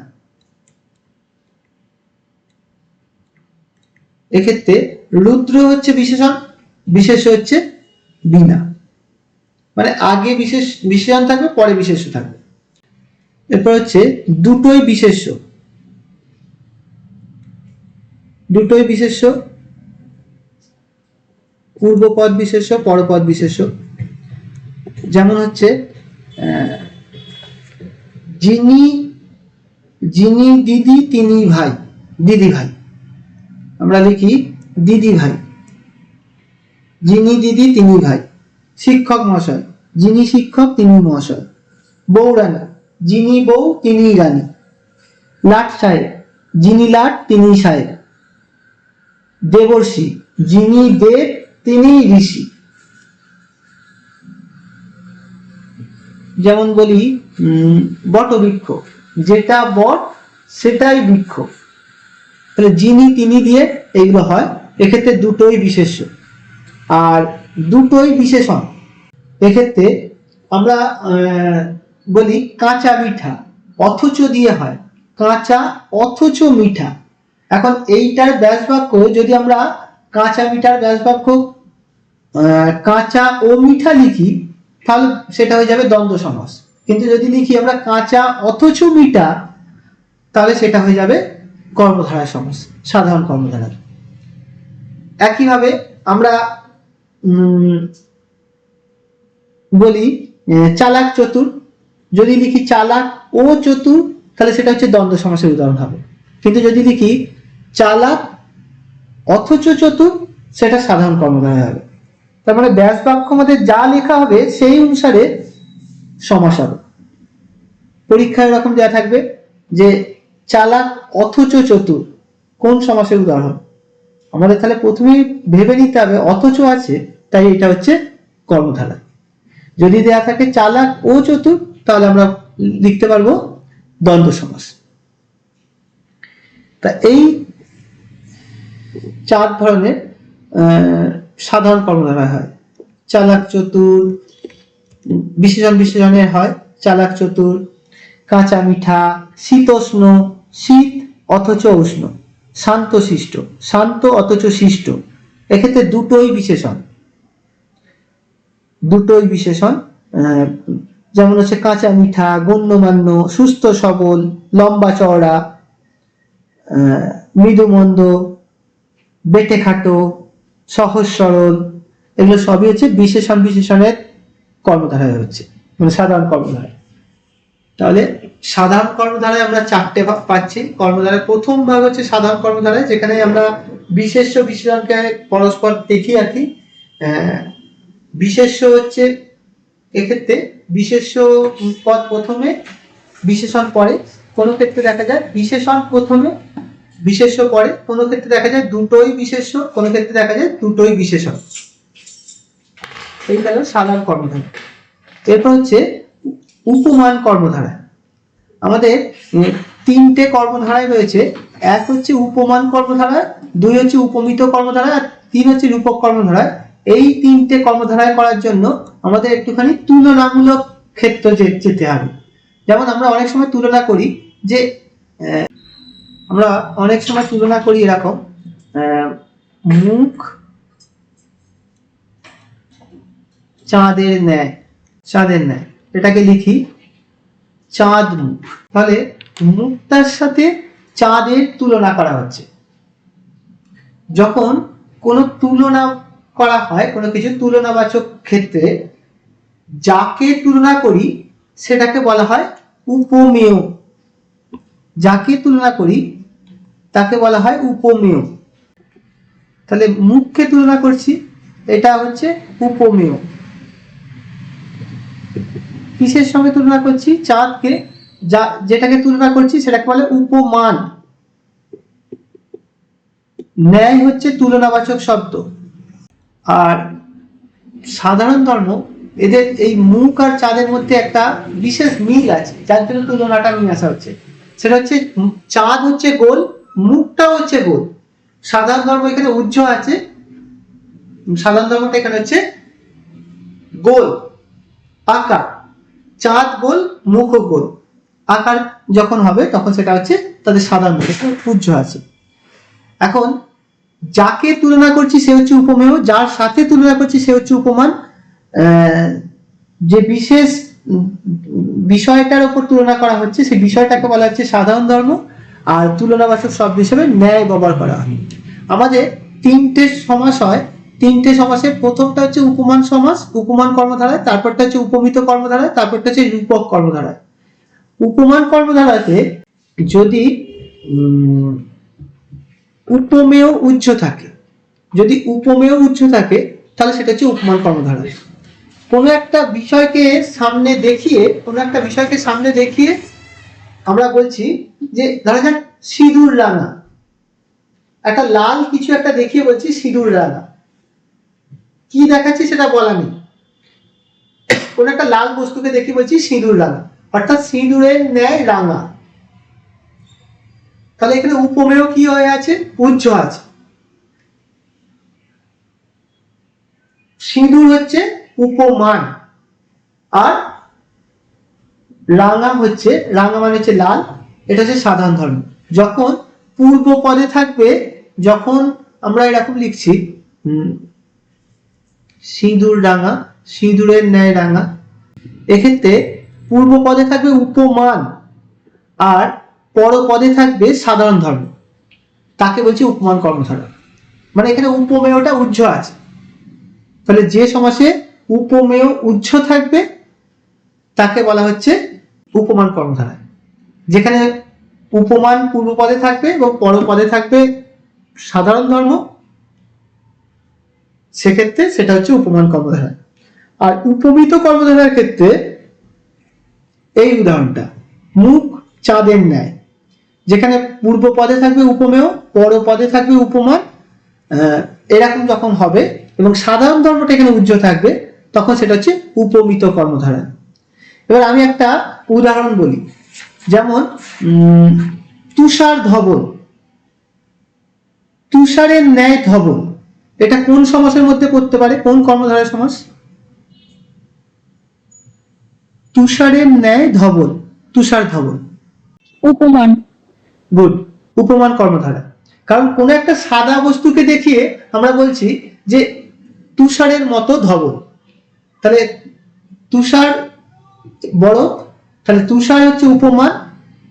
এক্ষেত্রে রুদ্র হচ্ছে বিশেষণ, বিশেষ্য হচ্ছে বীণা, মানে আগে বিশেষণ থাকবে পরে বিশেষ্য থাকবে। এরপর হচ্ছে দুটোই বিশেষ্য, দুটোই বিশেষ্য, পূর্বপদ বিশেষ্য, পরপদ বিশেষ্য। যেমন হচ্ছে যিনি, যিনি দিদি তিনি ভাই, দিদি ভাই, আমরা লিখি দিদি ভাই, যিনি দিদি তিনি ভাই। শিক্ষক মহাশয়, যিনি শিক্ষক তিনি মহাশয়। বউরানী, যিনি বউ তিনি রানী। লাট সাহেব, যিনি লাট তিনি সাহেব। দেবর্ষি, যিনি দেব তিনি ঋষি। যেমন বলি বটবৃক্ষ, যেটা বট সেটাই বৃক্ষ, তাহলে যিনি তিনি দিয়ে এইগুলো হয়। এক্ষেত্রে দুটোই বিশেষ্য আর দুটোই বিশেষণ। এক্ষেত্রে আমরা বলি কাঁচা মিঠা, অথচ দিয়ে হয় কাঁচা অথচ মিঠা। এখন এইটার ব্যাস বাক্য যদি আমরা কাঁচা মিঠার ব্যাস বাক্য কাঁচা ও মিঠা লিখি তাহলে সেটা হয়ে যাবে দ্বন্দ্ব সমাস, কিন্তু যদি লিখি আমরা কাঁচা অথচ মিঠা তাহলে সেটা হয়ে যাবে কর্মধারা সমাস, সাধারণ কর্মধারা। একইভাবে আমরা বলি চালাক চতুর, যদি লিখি চালাক ও চতুর তাহলে সেটা হচ্ছে দ্বন্দ্ব সমাসের উদাহরণ হবে, কিন্তু যদি লিখি চালাক অথচ চতুর সেটা সাধারণ কর্মধারা হবে। তার মানে ব্যাস বাক্য মধ্যে যা লেখা হবে সেই অনুসারে সমাস হবে। পরীক্ষায় এরকম দেওয়া থাকবে যে চালাক অথচ চতুর কোন সমাসের উদাহরণ, আমাদের তাহলে প্রথমেই ভেবে নিতে হবে অথচ আছে তাই এটা হচ্ছে কর্মধারা। যদি দেয়া থাকে চালাক ও চতুর তাহলে আমরা লিখতে পারবো দ্বন্দ্ব সমাস। তা এই 4 ধরনের সাধারণ কর্মধারা হয়। চালাক চতুর, বিশেষণ বিশেষণের হয় চালাক চতুর, কাঁচা মিঠা, শীতোষ্ণ, শীত অথচ উষ্ণ, শান্ত শিষ্ট, শান্ত অথচ শিষ্ট। এক্ষেত্রে দুটোই বিশেষণ, দুটোই বিশেষণ। যেমন হচ্ছে কাঁচা মিঠা, গণ্যমান্য, সুস্থ সবল, লম্বা চওড়া, মৃদু মন্দ, বেটে খাটো, সহজ সরল, এগুলো সবই হচ্ছে বিশেষণ বিশেষণের কর্মধারায় হচ্ছে, মানে সাধারণ কর্মধারায়। তাহলে সাধারণ কর্মধারায় আমরা 4টে ভাগ পাচ্ছি। কর্মধারায় প্রথম ভাগ হচ্ছে সাধারণ কর্মধারায়, যেখানে আমরা বিশেষ্য বিশেষণকে পরস্পর দেখি আর কি। বিশেষ্য হচ্ছে এক্ষেত্রে বিশেষ্য পদ প্রথমে বিশেষণ পরে, কোনো ক্ষেত্রে দেখা যায় বিশেষণ প্রথমে বিশেষ্য পরে, কোনো ক্ষেত্রে দেখা যায় দুটোই বিশেষ্য, কোনো ক্ষেত্রে দেখা যায় দুটোই বিশেষণ। এই হলো সাধারণ কর্মধারা। এরপর হচ্ছে উপমান কর্মধারা। আমাদের তিনটে কর্মধারায় রয়েছে। এক হচ্ছে উপমান কর্মধারা, দুই হচ্ছে উপমিত কর্মধারা, আর তিন হচ্ছে রূপক কর্মধারা। এই তিনটে কর্মধারায় করার জন্য আমাদের একটুখানি তুলনামূলক ক্ষেত্র যেতে হবে। যেমন আমরা অনেক সময় তুলনা করি যে এরকম মুখ চাঁদের ন্যায়, এটাকে লিখি চাঁদ মুখ। তাহলে মুখটার সাথে চাঁদের তুলনা করা হচ্ছে। যখন কোনো তুলনা করা হয়, কোনো কিছু তুলনাবাচক ক্ষেত্রে যাকে তুলনা করি সেটাকে বলা হয় উপমেয়। যাকে তুলনা করি তাকে বলা হয় উপমেয়। তাহলে মুখকে তুলনা করছি, এটা হচ্ছে উপমেয়। কিসের সঙ্গে তুলনা করছি? চাঁদকে। যেটাকে তুলনা করছি সেটাকে বলে উপমান। ন্যায় হচ্ছে তুলনাবাচক শব্দ। আর সাধারণ ধর্ম, এদের এই মুখ আর চাঁদের মধ্যে একটা বিশেষ মিল আছে, যার জন্য তুলনাটা নিয়ে আসা হচ্ছে। সেটা হচ্ছে চাঁদ হচ্ছে গোল, মুখটাও হচ্ছে গোল। সাধারণ ধর্ম এখানে উজ্জ আছে, সাধারণ ধর্মটা এখানে হচ্ছে গোল আকার। চাঁদ গোল, মুখও গোল আকার যখন হবে তখন সেটা হচ্ছে তাদের সাধারণ ধর্ম উজ্জ আছে। এখন যাকে তুলনা করছি সে হচ্ছে উপমেয়, যার সাথে তুলনা করছি সে হচ্ছে উপমান। যে বিশেষ বিষয়টার উপর তুলনা করা হচ্ছে সেই বিষয়টাকে বলা হচ্ছে সাধারণ ধর্ম, আর তুলনাবাচক শব্দ হিসেবে ন্যায় ব্যবহার করা হয়। আমাদের তিনটে সমাস হয়। তিনটে সমাসের প্রথমটা হচ্ছে উপমান সমাস, উপমান কর্মধারায়, তারপরটা হচ্ছে উপমিত কর্মধারায়, তারপরটা হচ্ছে রূপক কর্মধারায়। উপমান কর্মধারাতে যদি উপমেয় উজ্জ থাকে, তাহলে সেটা হচ্ছে উপমান কর্মধারা। কোনো একটা বিষয়কে সামনে দেখিয়ে আমরা বলছি যে ধরা যাক সিঁদুর রাঙা, একটা লাল কিছু একটা দেখিয়ে বলছি সিঁদুর রাঙা। কি দেখাচ্ছি সেটা বলা নেই, কোনো একটা লাল বস্তুকে দেখে বলছি সিঁদুর রাঙা, অর্থাৎ সিঁদুরের ন্যায় রাঙা। তাহলে এখানে উপমেয় কি হয়ে আছে? উজ্জ আছে। সিঁদুর হচ্ছে উপমান, আর রাঙা মানে হচ্ছে লাল, এটা হচ্ছে সাধারণ ধর্ম। যখন পূর্ব পদে থাকবে, যখন আমরা এরকম লিখছি সিঁদুর রাঙা, সিঁদুরের ন্যায় রাঙা, এক্ষেত্রে পূর্ব পদে থাকবে উপমান আর পর পদে থাকবে সাধারণ ধর্ম, তাকে বলছি উপমান কর্মধারা। মানে এখানে উপমেয়টা উজ্জ আছে। তাহলে যে সমাসে উপমেয় উজ্জ থাকবে তাকে বলা হচ্ছে উপমান কর্মধারা। যেখানে উপমান পূর্ব পদে থাকবে এবং পর পদে থাকবে সাধারণ ধর্ম, সেক্ষেত্রে সেটা হচ্ছে উপমান কর্মধারা। আর উপমিত কর্মধারার ক্ষেত্রে এই উদাহরণটা মুখ চাঁদের ন্যায়, যেখানে পূর্ব পদে থাকবে উপমেয়, পর পদে থাকবে উপমান, এরকম যখন হবে এবং সাধারণ ধর্মটা এখানে উজ্জ থাকবে তখন সেটা হচ্ছে উপমিত কর্মধারা। এবার আমি একটা উদাহরণ বলি, যেমন তুষার ধবল, তুষারের ন্যায় ধবল, এটা কোন সমাসের মধ্যে পড়তে পারে? কোন কর্মধারার সমাস? তুষারের ন্যায় ধবল, তুষার ধবল উপমান। গুড, উপমান কর্মধারা। কারণ কোন একটা সাদা বস্তুকে দেখিয়ে আমরা বলছি যে তুষারের মতো ধবল। তাহলে তুষার বড়, তাহলে তুষার হচ্ছে উপমান,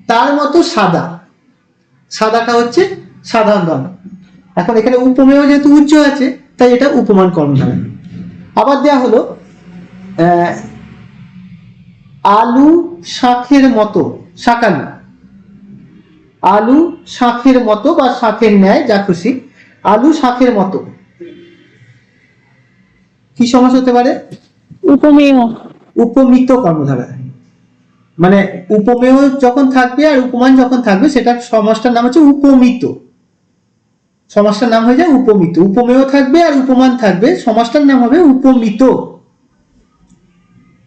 তার মতো সাদা, সাদাটা হচ্ছে সাধারণ ধর্ম। এখন এখানে উপমেয় যেহেতু উজ্জ আছে তাই এটা উপমান কর্মধারা। আবার দেয়া হলো আলু শাঁখের মতো, শাঁকালু, আলু শাঁখের মতো বা শাঁখের ন্যায়, যা খুশি। আলু শাকের মতো, কি সমাস হতে পারে? উপমেয়। উপমিত কর্মধারা। মানে উপমেয় যখন থাকবে আর উপমান যখন থাকবে সেটা সমাসটার নাম হচ্ছে উপমিত। সমাসটার নাম হয়ে যায় উপমিত। উপমেয় থাকবে আর উপমান থাকবে, সমাসটার নাম হবে উপমিত।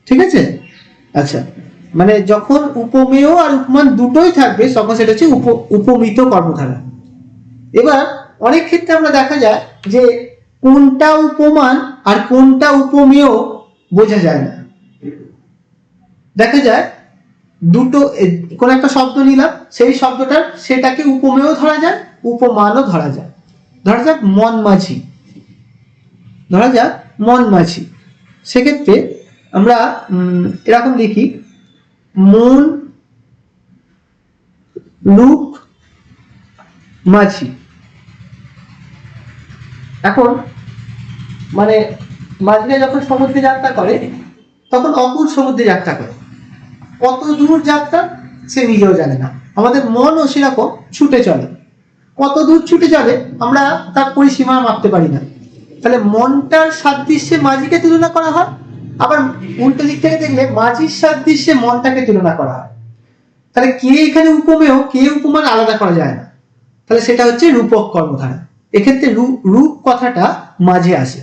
ঠিক আছে? আচ্ছা, মানে যখন উপমেয় আর উপমান দুটোই থাকবে তখন সেটা হচ্ছে উপমিত কর্মধারা। এবার অনেক ক্ষেত্রে আমরা দেখা যায় যে কোনটা উপমান আর কোনটা উপমেয় বোঝা যায় না। দেখা যায় দুটো কোন একটা শব্দ নিলাম, সেই শব্দটার সেটাকে উপমেয় ধরা যায়, উপমানও ধরা যায়। ধরা যাক মন মাঝি, ধরা যাক মন মাঝি, সেক্ষেত্রে আমরা এরকম লিখি মন রূপ মাঝি। এখন মানে মাঝিরা যখন সমুদ্রে যাত্রা করে তখন অকুল সমুদ্রে যাত্রা করে, কত দূর যাত্রা সে নিজেও জানে না। আমাদের মনও সেরকম ছুটে চলে, কত দূর ছুটে চলে আমরা তার পরিসীমা মাপতে পারি না। তাহলে মনটার সাদৃশ্যে মাঝিকে তুলনা করা হয়, আবার উল্টো দিক থেকে দেখলে মাঝির সাদৃশ্যে মনটাকে তুলনা করা হয়। তাহলে কে এখানে উপমেয় কে উপমান আলাদা করা যায় না, তাহলে সেটা হচ্ছে রূপক কর্মধারা। এক্ষেত্রে রূপ কথাটা মাঝে আসে,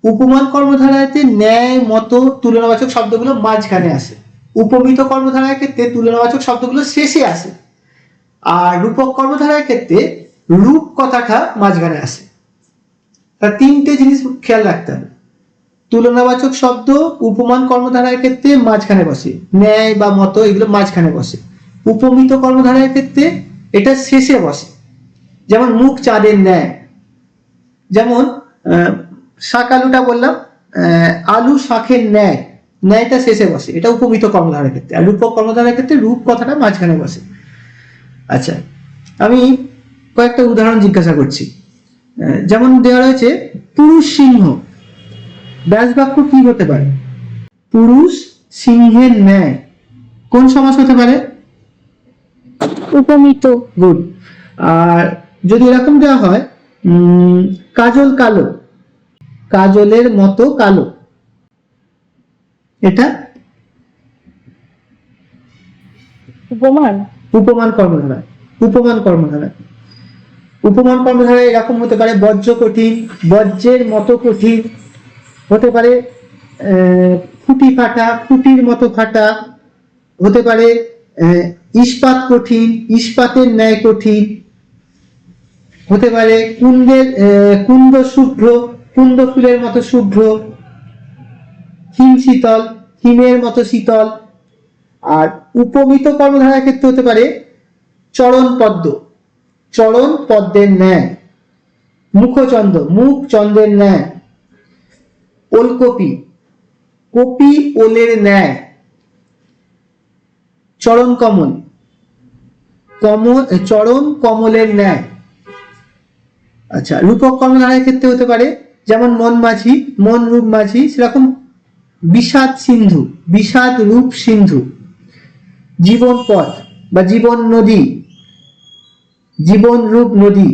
উপমান কর্মধারাতে ন্যায় মতো তুলনাবাচক শব্দগুলো মাঝখানে আসে, উপমিত কর্মধারার ক্ষেত্রে তুলনাবাচক শব্দগুলো শেষে আসে, আর রূপক কর্মধারার ক্ষেত্রে রূপ কথাটা মাঝখানে আসে। তার তিনটে জিনিস খেয়াল রাখতে হবে। তুলনাবাচক শব্দ উপমান কর্মধারার ক্ষেত্রে মাঝখানে বসে, ন্যায় বা মতো এগুলো মাঝখানে বসে। উপমিত কর্মধারার ক্ষেত্রে এটা শেষে বসে, যেমন মুখ চাঁদের ন্যায়, যেমন শাক আলুটা বললাম আলু শাকের ন্যায়, ন্যায়টা শেষে বসে, এটা উপমিত কর্মধারার ক্ষেত্রে। আর রূপক কর্মধারার ক্ষেত্রে রূপ কথাটা মাঝখানে বসে। আচ্ছা, আমি কয়েকটা উদাহরণ জিজ্ঞাসা করছি। যেমন দেওয়া রয়েছে পুরুষ সিংহ, ব্যাস বাক্য কি হতে পারে? পুরুষ সিংহের ন্যায়, কোন সমাস হতে পারে? উপমিত। গুড। আর যদি এরকম দেওয়া হয় কাজল কালো, কাজলের মতো কালো, এটা উপমান। উপমান কর্মধারা। উপমান কর্মধারা, উপমান কর্মধারা এরকম হতে পারে বজ্র কঠিন, বজ্রের মতো কঠিন, হতে পারে ফুটি ফাটা, ফুটির মতো ফাটা, হতে পারে ইস্পাত কঠিন, ইস্পাতের ন্যায় কঠিন, হতে পারে কুন্দ শুভ্র, কুন্দ ফুলের মতো শুভ্র, হিম শীতল, হিমের মতো শীতল। আর উপমিত কর্মধারার ক্ষেত্রে হতে পারে চরণ পদ্ম, চরণ পদ্মের ন্যায়, মুখচন্দ্র, মুখ চন্দ্রের ন্যায়, ওলকপি, কপি ওলের ন্যায়, চরণ কমল, চরণ কমলের ন্যায়। আচ্ছা, রূপক কর্মধারার ক্ষেত্রে হতে পারে যেমন মন মাঝি, মন রূপ মাঝি, সেরকম বিষাদ সিন্ধু, বিষাদ রূপ সিন্ধু, জীবন পথ বা জীবন নদী, জীবন রূপ নদী,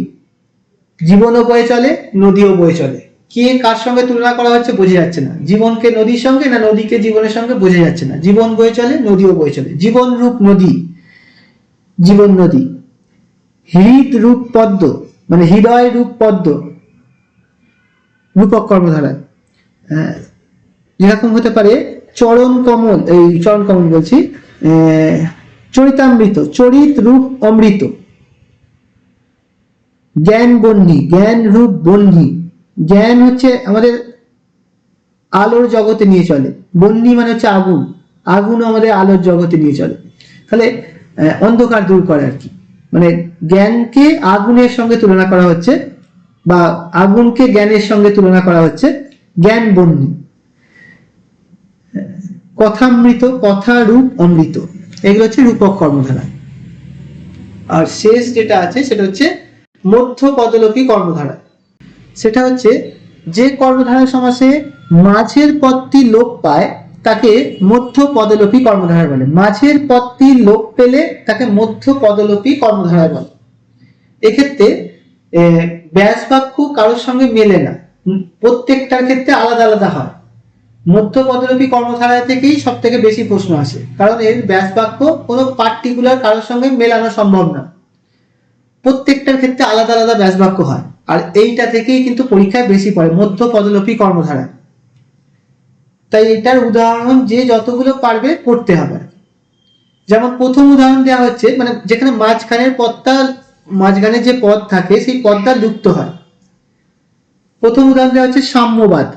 জীবনও বয়ে চলে নদীও বয়ে চলে। কে কার সঙ্গে তুলনা করা হচ্ছে বোঝা যাচ্ছে না, জীবনকে নদীর সঙ্গে না নদীকে জীবনের সঙ্গে বোঝা যাচ্ছে না। জীবন বয়ে চলে নদীও বয়ে চলে, জীবন রূপ নদী, জীবন নদী। হৃদ রূপ পদ্ম, মানে হৃদয় রূপ পদ্ম, রূপক কর্মধারায়। যেরকম হতে পারে চরণ কমল, এই চরণ কমল বলছি, চরিতামৃত, চরিত রূপ অমৃত। জ্ঞান বহ্নি, জ্ঞান রূপ বহ্নি, জ্ঞান হচ্ছে আমাদের আলোর জগতে নিয়ে চলে, বহ্নি মানে হচ্ছে আগুন, আগুনও আমাদের আলোর জগতে নিয়ে চলে। তাহলে অন্ধকার দূর করে আর কি, মানে জ্ঞানকে আগুনের সঙ্গে তুলনা করা হচ্ছে বা আগুনকে জ্ঞানের সঙ্গে তুলনা করা হচ্ছে, জ্ঞান বহ্নি। কথামৃত, কথা রূপ অমৃত, এগুলো হচ্ছে রূপক কর্মধারা। আর শেষ যেটা আছে সেটা হচ্ছে মধ্য পদলোপী কর্মধারা। সেটা হচ্ছে যে কর্মধারা সমাসে মাঝের পদটি লোপ পায় তাকে মধ্য পদলোপী কর্মধারা বলে। মাঝের পদটি লোপ পেলে তাকে মধ্য পদলোপী কর্মধারা বলে। এক্ষেত্রে ব্যাস বাক্য কারোর সঙ্গে মেলে না, প্রত্যেকটার ক্ষেত্রে আলাদা আলাদা হয়। মধ্য পদলোপী কর্মধারা থেকেই সব থেকে বেশি প্রশ্ন আসে, কারণ এর ব্যাস বাক্য কোনো পার্টিকুলার কারোর সঙ্গে মেলানো সম্ভব না, প্রত্যেকটার ক্ষেত্রে আলাদা আলাদা ব্যাস বাক্য হয়। আর এইটা থেকেই কিন্তু পরীক্ষায় বেশি পড়ে, মধ্য পদলোপী কর্মধারা। তাই এটার উদাহরণ যে যতগুলো পারবে করতে হবে। যেমন প্রথম উদাহরণ দেওয়া হচ্ছে, মানে যেখানে মাঝখানে যে পদ থাকে সেই পদটা লুপ্ত হয়। প্রথম উদাহরণ দেওয়া হচ্ছে সাম্যবাদ,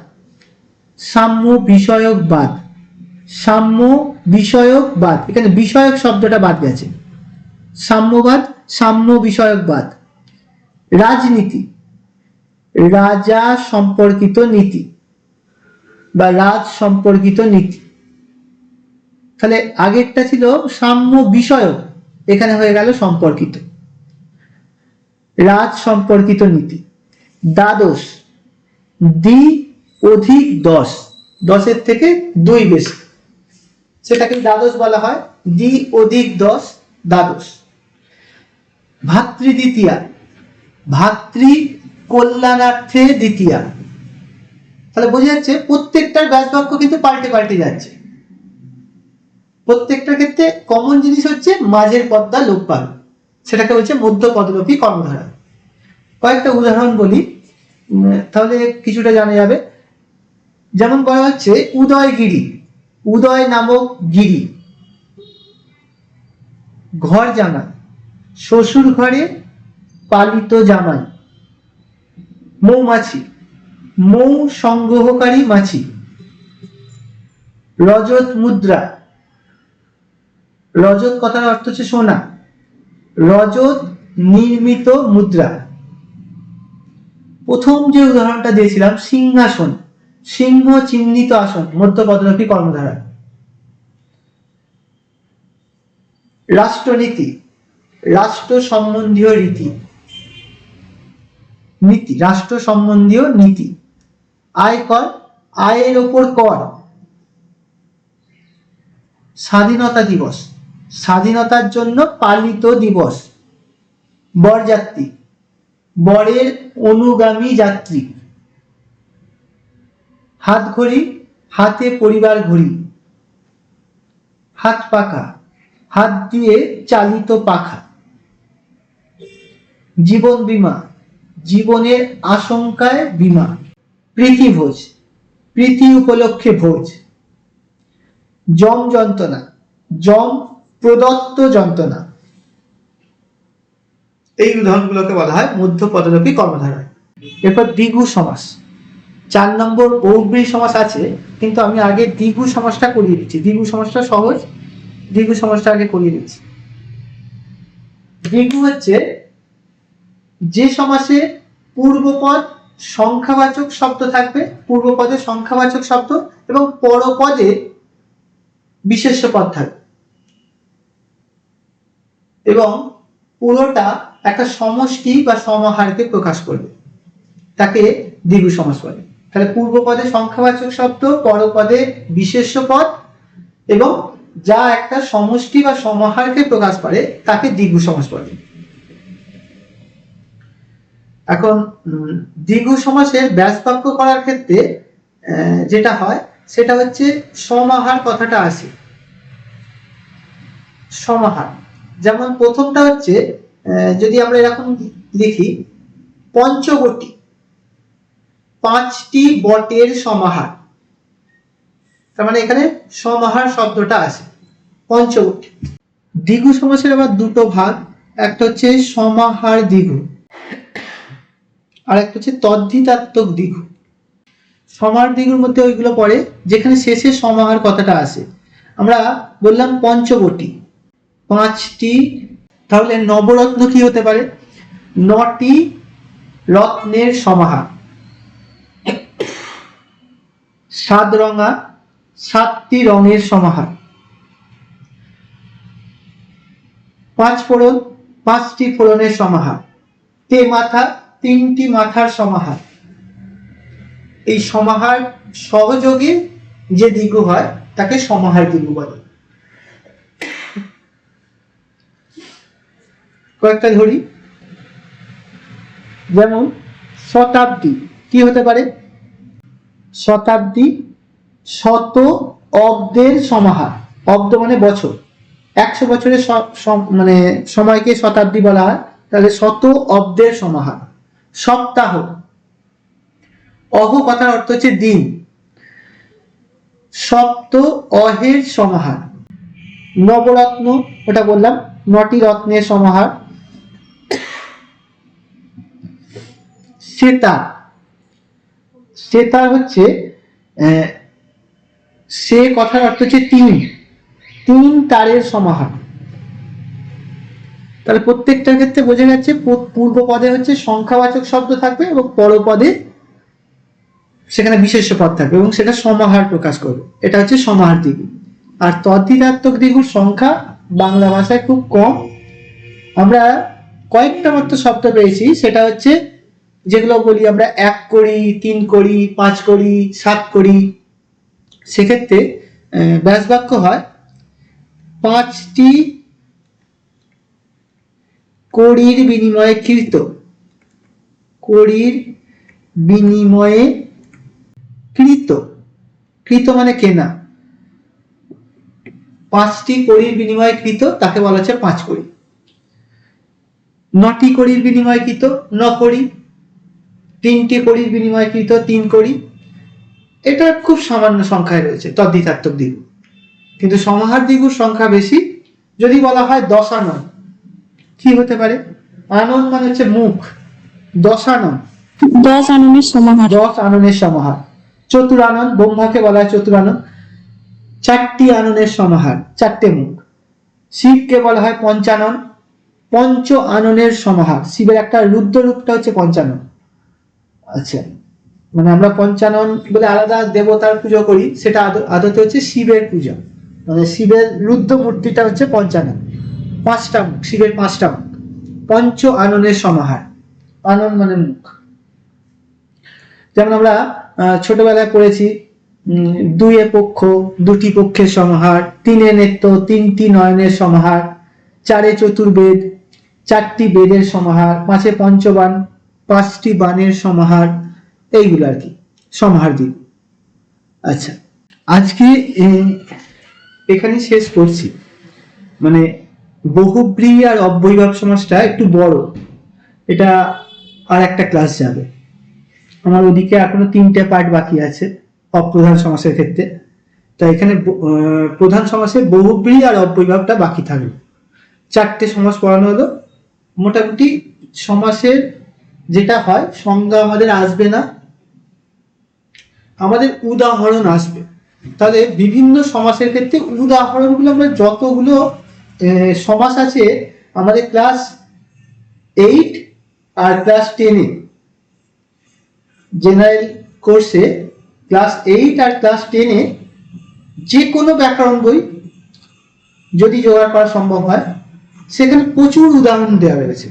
সাম্য বিষয়কবাদ, সাম্য বিষয়কবাদ, এখানে বিষয়ক শব্দটা বাদ গেছে। সাম্যবাদ, সাম্য বিষয়কবাদ। রাজনীতি, রাজা সম্পর্কিত নীতি বা রাজ সম্পর্কিত নীতি। তাহলে আগেরটা ছিল সাম্য বিষয়ক, এখানে হয়ে গেল সম্পর্কিত, রাজ সম্পর্কিত নীতি। দ্বাদশ, দ্বি অধিক দশ, দশের থেকে দুই বেশি, সেটাকে দ্বাদশ বলা হয়, দ্বি অধিক দশ, দ্বাদশ। ভাতৃদ্বিতীয়া, ভাতৃ কল্যাণার্থে দ্বিতীয়া। তাহলে বোঝা যাচ্ছে প্রত্যেকটার ব্যাস বাক্য কিন্তু পাল্টে পাল্টে যাচ্ছে, প্রত্যেকটার ক্ষেত্রে কমন জিনিস হচ্ছে মাঝের পদটা লোপ পাবে, সেটাকে হচ্ছে মধ্য পদলোপী কর্মধারা। কয়েকটা উদাহরণ বলি, তাহলে কিছুটা জানা যাবে। যেমন বলা হচ্ছে উদয়গিরি, উদয় নামক গিরি, ঘর জামাই, শ্বশুর ঘরে পালিত জামাই। মৌমাছি, মৌ সংগ্রহকারী মাছি। রজত মুদ্রা, রজত কথার অর্থ হচ্ছে সোনা, রজত নির্মিত মুদ্রা। প্রথম যে উদাহরণটা দিয়েছিলাম সিংহাসন, সিংহ চিহ্নিত আসন, মধ্য পদলোপী কর্মধারা। রাষ্ট্রনীতি, রাষ্ট্র সম্বন্ধীয় রীতি, নীতি, রাষ্ট্র সম্বন্ধীয় নীতি। আয়কর, আয়ের ওপর কর। স্বাধীনতা দিবস, স্বাধীনতার জন্য পালিত দিবস। বরযাত্রী, বরের অনুগামী যাত্রী। হাত ঘড়ি, হাতে পরিবার ঘড়ি। হাত পাখা, হাত দিয়ে চালিত পাখা। জীবন বীমা, জীবনের আশঙ্কায় বীমা। প্রীতিভোজ, প্রীতি উপলক্ষে ভোজ। যম যন্ত্রণা, যম প্রদত্ত যন্ত্রণা। এই উদাহরণগুলোকে বলা হয় মধ্য পদলোপী কর্মধারা। এরপর দ্বিগু সমাস, 4 নম্বর বহুব্রী সমাস আছে, কিন্তু আমি আগে দ্বিগু সমাসটা করিয়ে দিচ্ছি, দ্বিগু সমাসটা সহজ, দ্বিগু সমাসটা আগে করিয়ে দিচ্ছি। দ্বিগু হচ্ছে যে সমাসে পূর্বপদ সংখ্যাবাচক শব্দ থাকবে, পূর্বপদে সংখ্যাবাচক শব্দ এবং পরপদে বিশেষ্য পদ থাকবে, এবং পুরোটা একটা সমষ্টি বা সমাহারকে প্রকাশ করবে, তাকে দ্বিগু সমাস বলে। তাহলে পূর্বপদে সংখ্যাবাচক শব্দ, পরপদে বিশেষ্য পদ, এবং যা একটা সমষ্টি বা সমাহারকে প্রকাশ করে তাকে দ্বিগু সমাস বলে। এখন দ্বিগু সমাসের ব্যাস বাক্য করার ক্ষেত্রে যেটা হয় সেটা হচ্ছে সমাহার কথাটা আসে। সমাহার, যেমন প্রথমটা হচ্ছে যদি আমরা এরকম লিখি পঞ্চবটী, 5টি বটের সমাহার, তার মানে এখানে সমাহার শব্দটা আছে, পঞ্চবটী। দ্বিগু সমাসের আবার দুটো ভাগ, একটা হচ্ছে সমাহার দ্বিগু আর একটা হচ্ছে তদ্ধিতাত্মক দ্বিগু। সমাহার দ্বিগুর মধ্যে ওইগুলো পড়ে যেখানে শেষে সমাহার কথাটা আসে। আমরা বললাম পঞ্চবটী, 5টি, তাহলে নবরত্ন কি হতে পারে? 9টি রত্নের সমাহার। সাতরঙা, 7টি রঙের সমাহার। 5 ফোড়ন, 5টি ফোড়নের সমাহার। মাথা, 3টি মাথার সমাহার। এই সমাহার সহযোগে যে দ্বিগু হয় তাকে সমাহার দ্বিগু বলে। কয়েকটা ধরি, যেমন শতাব্দী কি হতে পারে? শতাব্দী শত অব্দের সমাহার। অব্দ মানে বছর, 100 বছরের মানে সময়কে শতাব্দী বলা হয়, তাহলে শত অব্দের সমাহার। সপ্তাহ, অহ কথার অর্থ হচ্ছে দিন, সপ্ত অহের সমাহার। নবরত্ন, ওটা বললাম, 9টি রত্নের সমাহার। সেতার, সেতার হচ্ছে সে কথার অর্থ হচ্ছে তিন তারের সমাহার। তাহলে প্রত্যেকটার ক্ষেত্রে বোঝা যাচ্ছে পূর্ব পদে হচ্ছে সংখ্যাবাচক শব্দ থাকবে এবং পরপদে সেখানে বিশেষ্য পদ থাকবে এবং সেটা সমাহার প্রকাশ করবে, এটা হচ্ছে সমাহার দ্বিগু। আর তদ্ধিতাত্মক দ্বিগুর সংখ্যা বাংলা ভাষায় খুব কম। আমরা কয়েকটা মাত্র শব্দ পেয়েছি, সেটা হচ্ছে যেগুলো বলি আমরা 1 করি, 3 করি, 5 করি, 7 করি। সেক্ষেত্রে ব্যাস বাক্য হয় 5টি কড়ির বিনিময়ে কৃত। কড়ির বিনিময়ে কৃত, কৃত মানে কেনা। 5টি কড়ির বিনিময়ে কৃত, তাকে বলা হচ্ছে 5 কড়ি। 9টি কড়ির বিনিময়ে কৃত, 9 কড়ি। 3টি কড়ির বিনিময়ে কৃত, 3 কড়ি। এটা খুব সামান্য সংখ্যায় রয়েছে তদ্ধিতাত্মক দ্বিগু, কিন্তু সমাহার দ্বিগুর সংখ্যা বেশি। যদি বলা হয় দশানন, কি হতে পারে? আনন মানে হচ্ছে মুখ, দশানন 10 আননের সমাহার। 10 আননের সমাহার। চতুরানন, ব্রহ্মাকে বলা হয় চতুরানন, 4টি আননের সমাহার, 4টে মুখ। শিবকে বলা হয় পঞ্চানন, 5 আননের সমাহার। শিবের একটা রুদ্র রূপটা হচ্ছে পঞ্চানন। আচ্ছা, মানে আমরা পঞ্চানন বলে আলাদা দেবতার পুজো করি, সেটা আদতে হচ্ছে শিবের পূজা। মানে শিবের রুদ্র মূর্তিটা হচ্ছে পঞ্চানন, 5টা মুখ, শিবের 5টা মুখ। 5 আননের সমাহার, আনন মানে মুখ। যেমন আমরা ছোটবেলায় পড়েছি 2 পক্ষ, 2টি পক্ষের সমাহার, 3 নেত্র, 3টি নয়নের সমাহার, 4 চতুর্বেদ, 4টি বেদের সমাহার, 5 পঞ্চবাণ, 5টি বাণের সমাহার। এইগুলো আর কি সমাহার দ্বিগু। আচ্ছা, আজকে এখানে শেষ করছি। মানে বহুব্রীহি আর অব্যয়ীভাব সমাসটা একটু বড়, এটা আর একটা ক্লাস যাবে। আমার ওদিকে এখনো 3টে পার্ট বাকি আছে অপ্রধান সমাসের ক্ষেত্রে। তাই এখানে প্রধান সমাসে বহুব্রীহি আর অব্যয়ীভাবটা বাকি থাকবে। 4টে সমাস পড়ানো হলো। মোটামুটি সমাসের যেটা হয়, সংজ্ঞা আমাদের আসবে না, আমাদের উদাহরণ আসবে। তাহলে বিভিন্ন সমাসের ক্ষেত্রে উদাহরণগুলো আমরা যতগুলো সমাস আছে আমাদের ক্লাস 8 আর ক্লাস 10-এ, জেনারেল কোর্সে ক্লাস 8 আর ক্লাস 10-এ যে কোনো ব্যাকরণ বই যদি জোগাড় করা সম্ভব হয়, সেখানে প্রচুর উদাহরণ দেওয়া রয়েছে।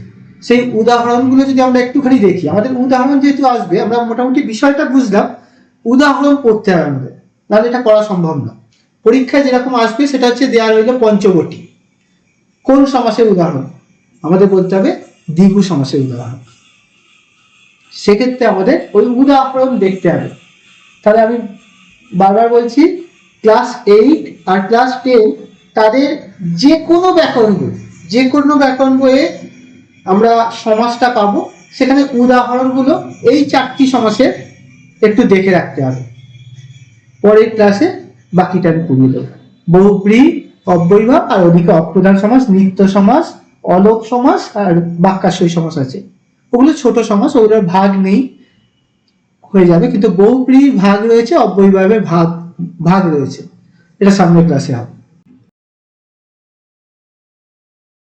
সেই উদাহরণগুলো যদি আমরা একটুখানি দেখি, আমাদের উদাহরণ যেহেতু আসবে, আমরা মোটামুটি বিষয়টা বুঝলাম, উদাহরণ পড়তে হবে আমাদের, নাহলে এটা করা সম্ভব না। পরীক্ষায় যেরকম আসবে সেটা হচ্ছে দেওয়া রইল পঞ্চবটি, কোন সমাসের উদাহরণ? আমাদের বলতে হবে দ্বিগু সমাসের উদাহরণ। সেক্ষেত্রে আমাদের ওই উদাহরণ দেখতে হবে। তাহলে আমি বারবার বলছি, ক্লাস 8 আর ক্লাস 10 তাদের যে কোনো ব্যাকরণ বইয়ে আমরা সমাসটা পাবো, সেখানে উদাহরণগুলো এই 4টি সমাসের একটু দেখে রাখতে হবে। পরের ক্লাসে বাকিটা আমি পড়িয়ে দেবো। বহুব্রীহি, অব্যয়ীভাব আর ওদিকে অপ্রধান সমাস, নিত্য সমাস, অলোপ সমাস আর বাক্যাশ্রয়ী সমাস আছে। ওগুলো ছোট সমাস, ওগুলোর ভাগ নেই, হয়ে যাবে। কিন্তু বহুব্রীহির ভাগ রয়েছে, অব্যয়ীভাবের ভাগ রয়েছে। এটা সামনের ক্লাসে হবে।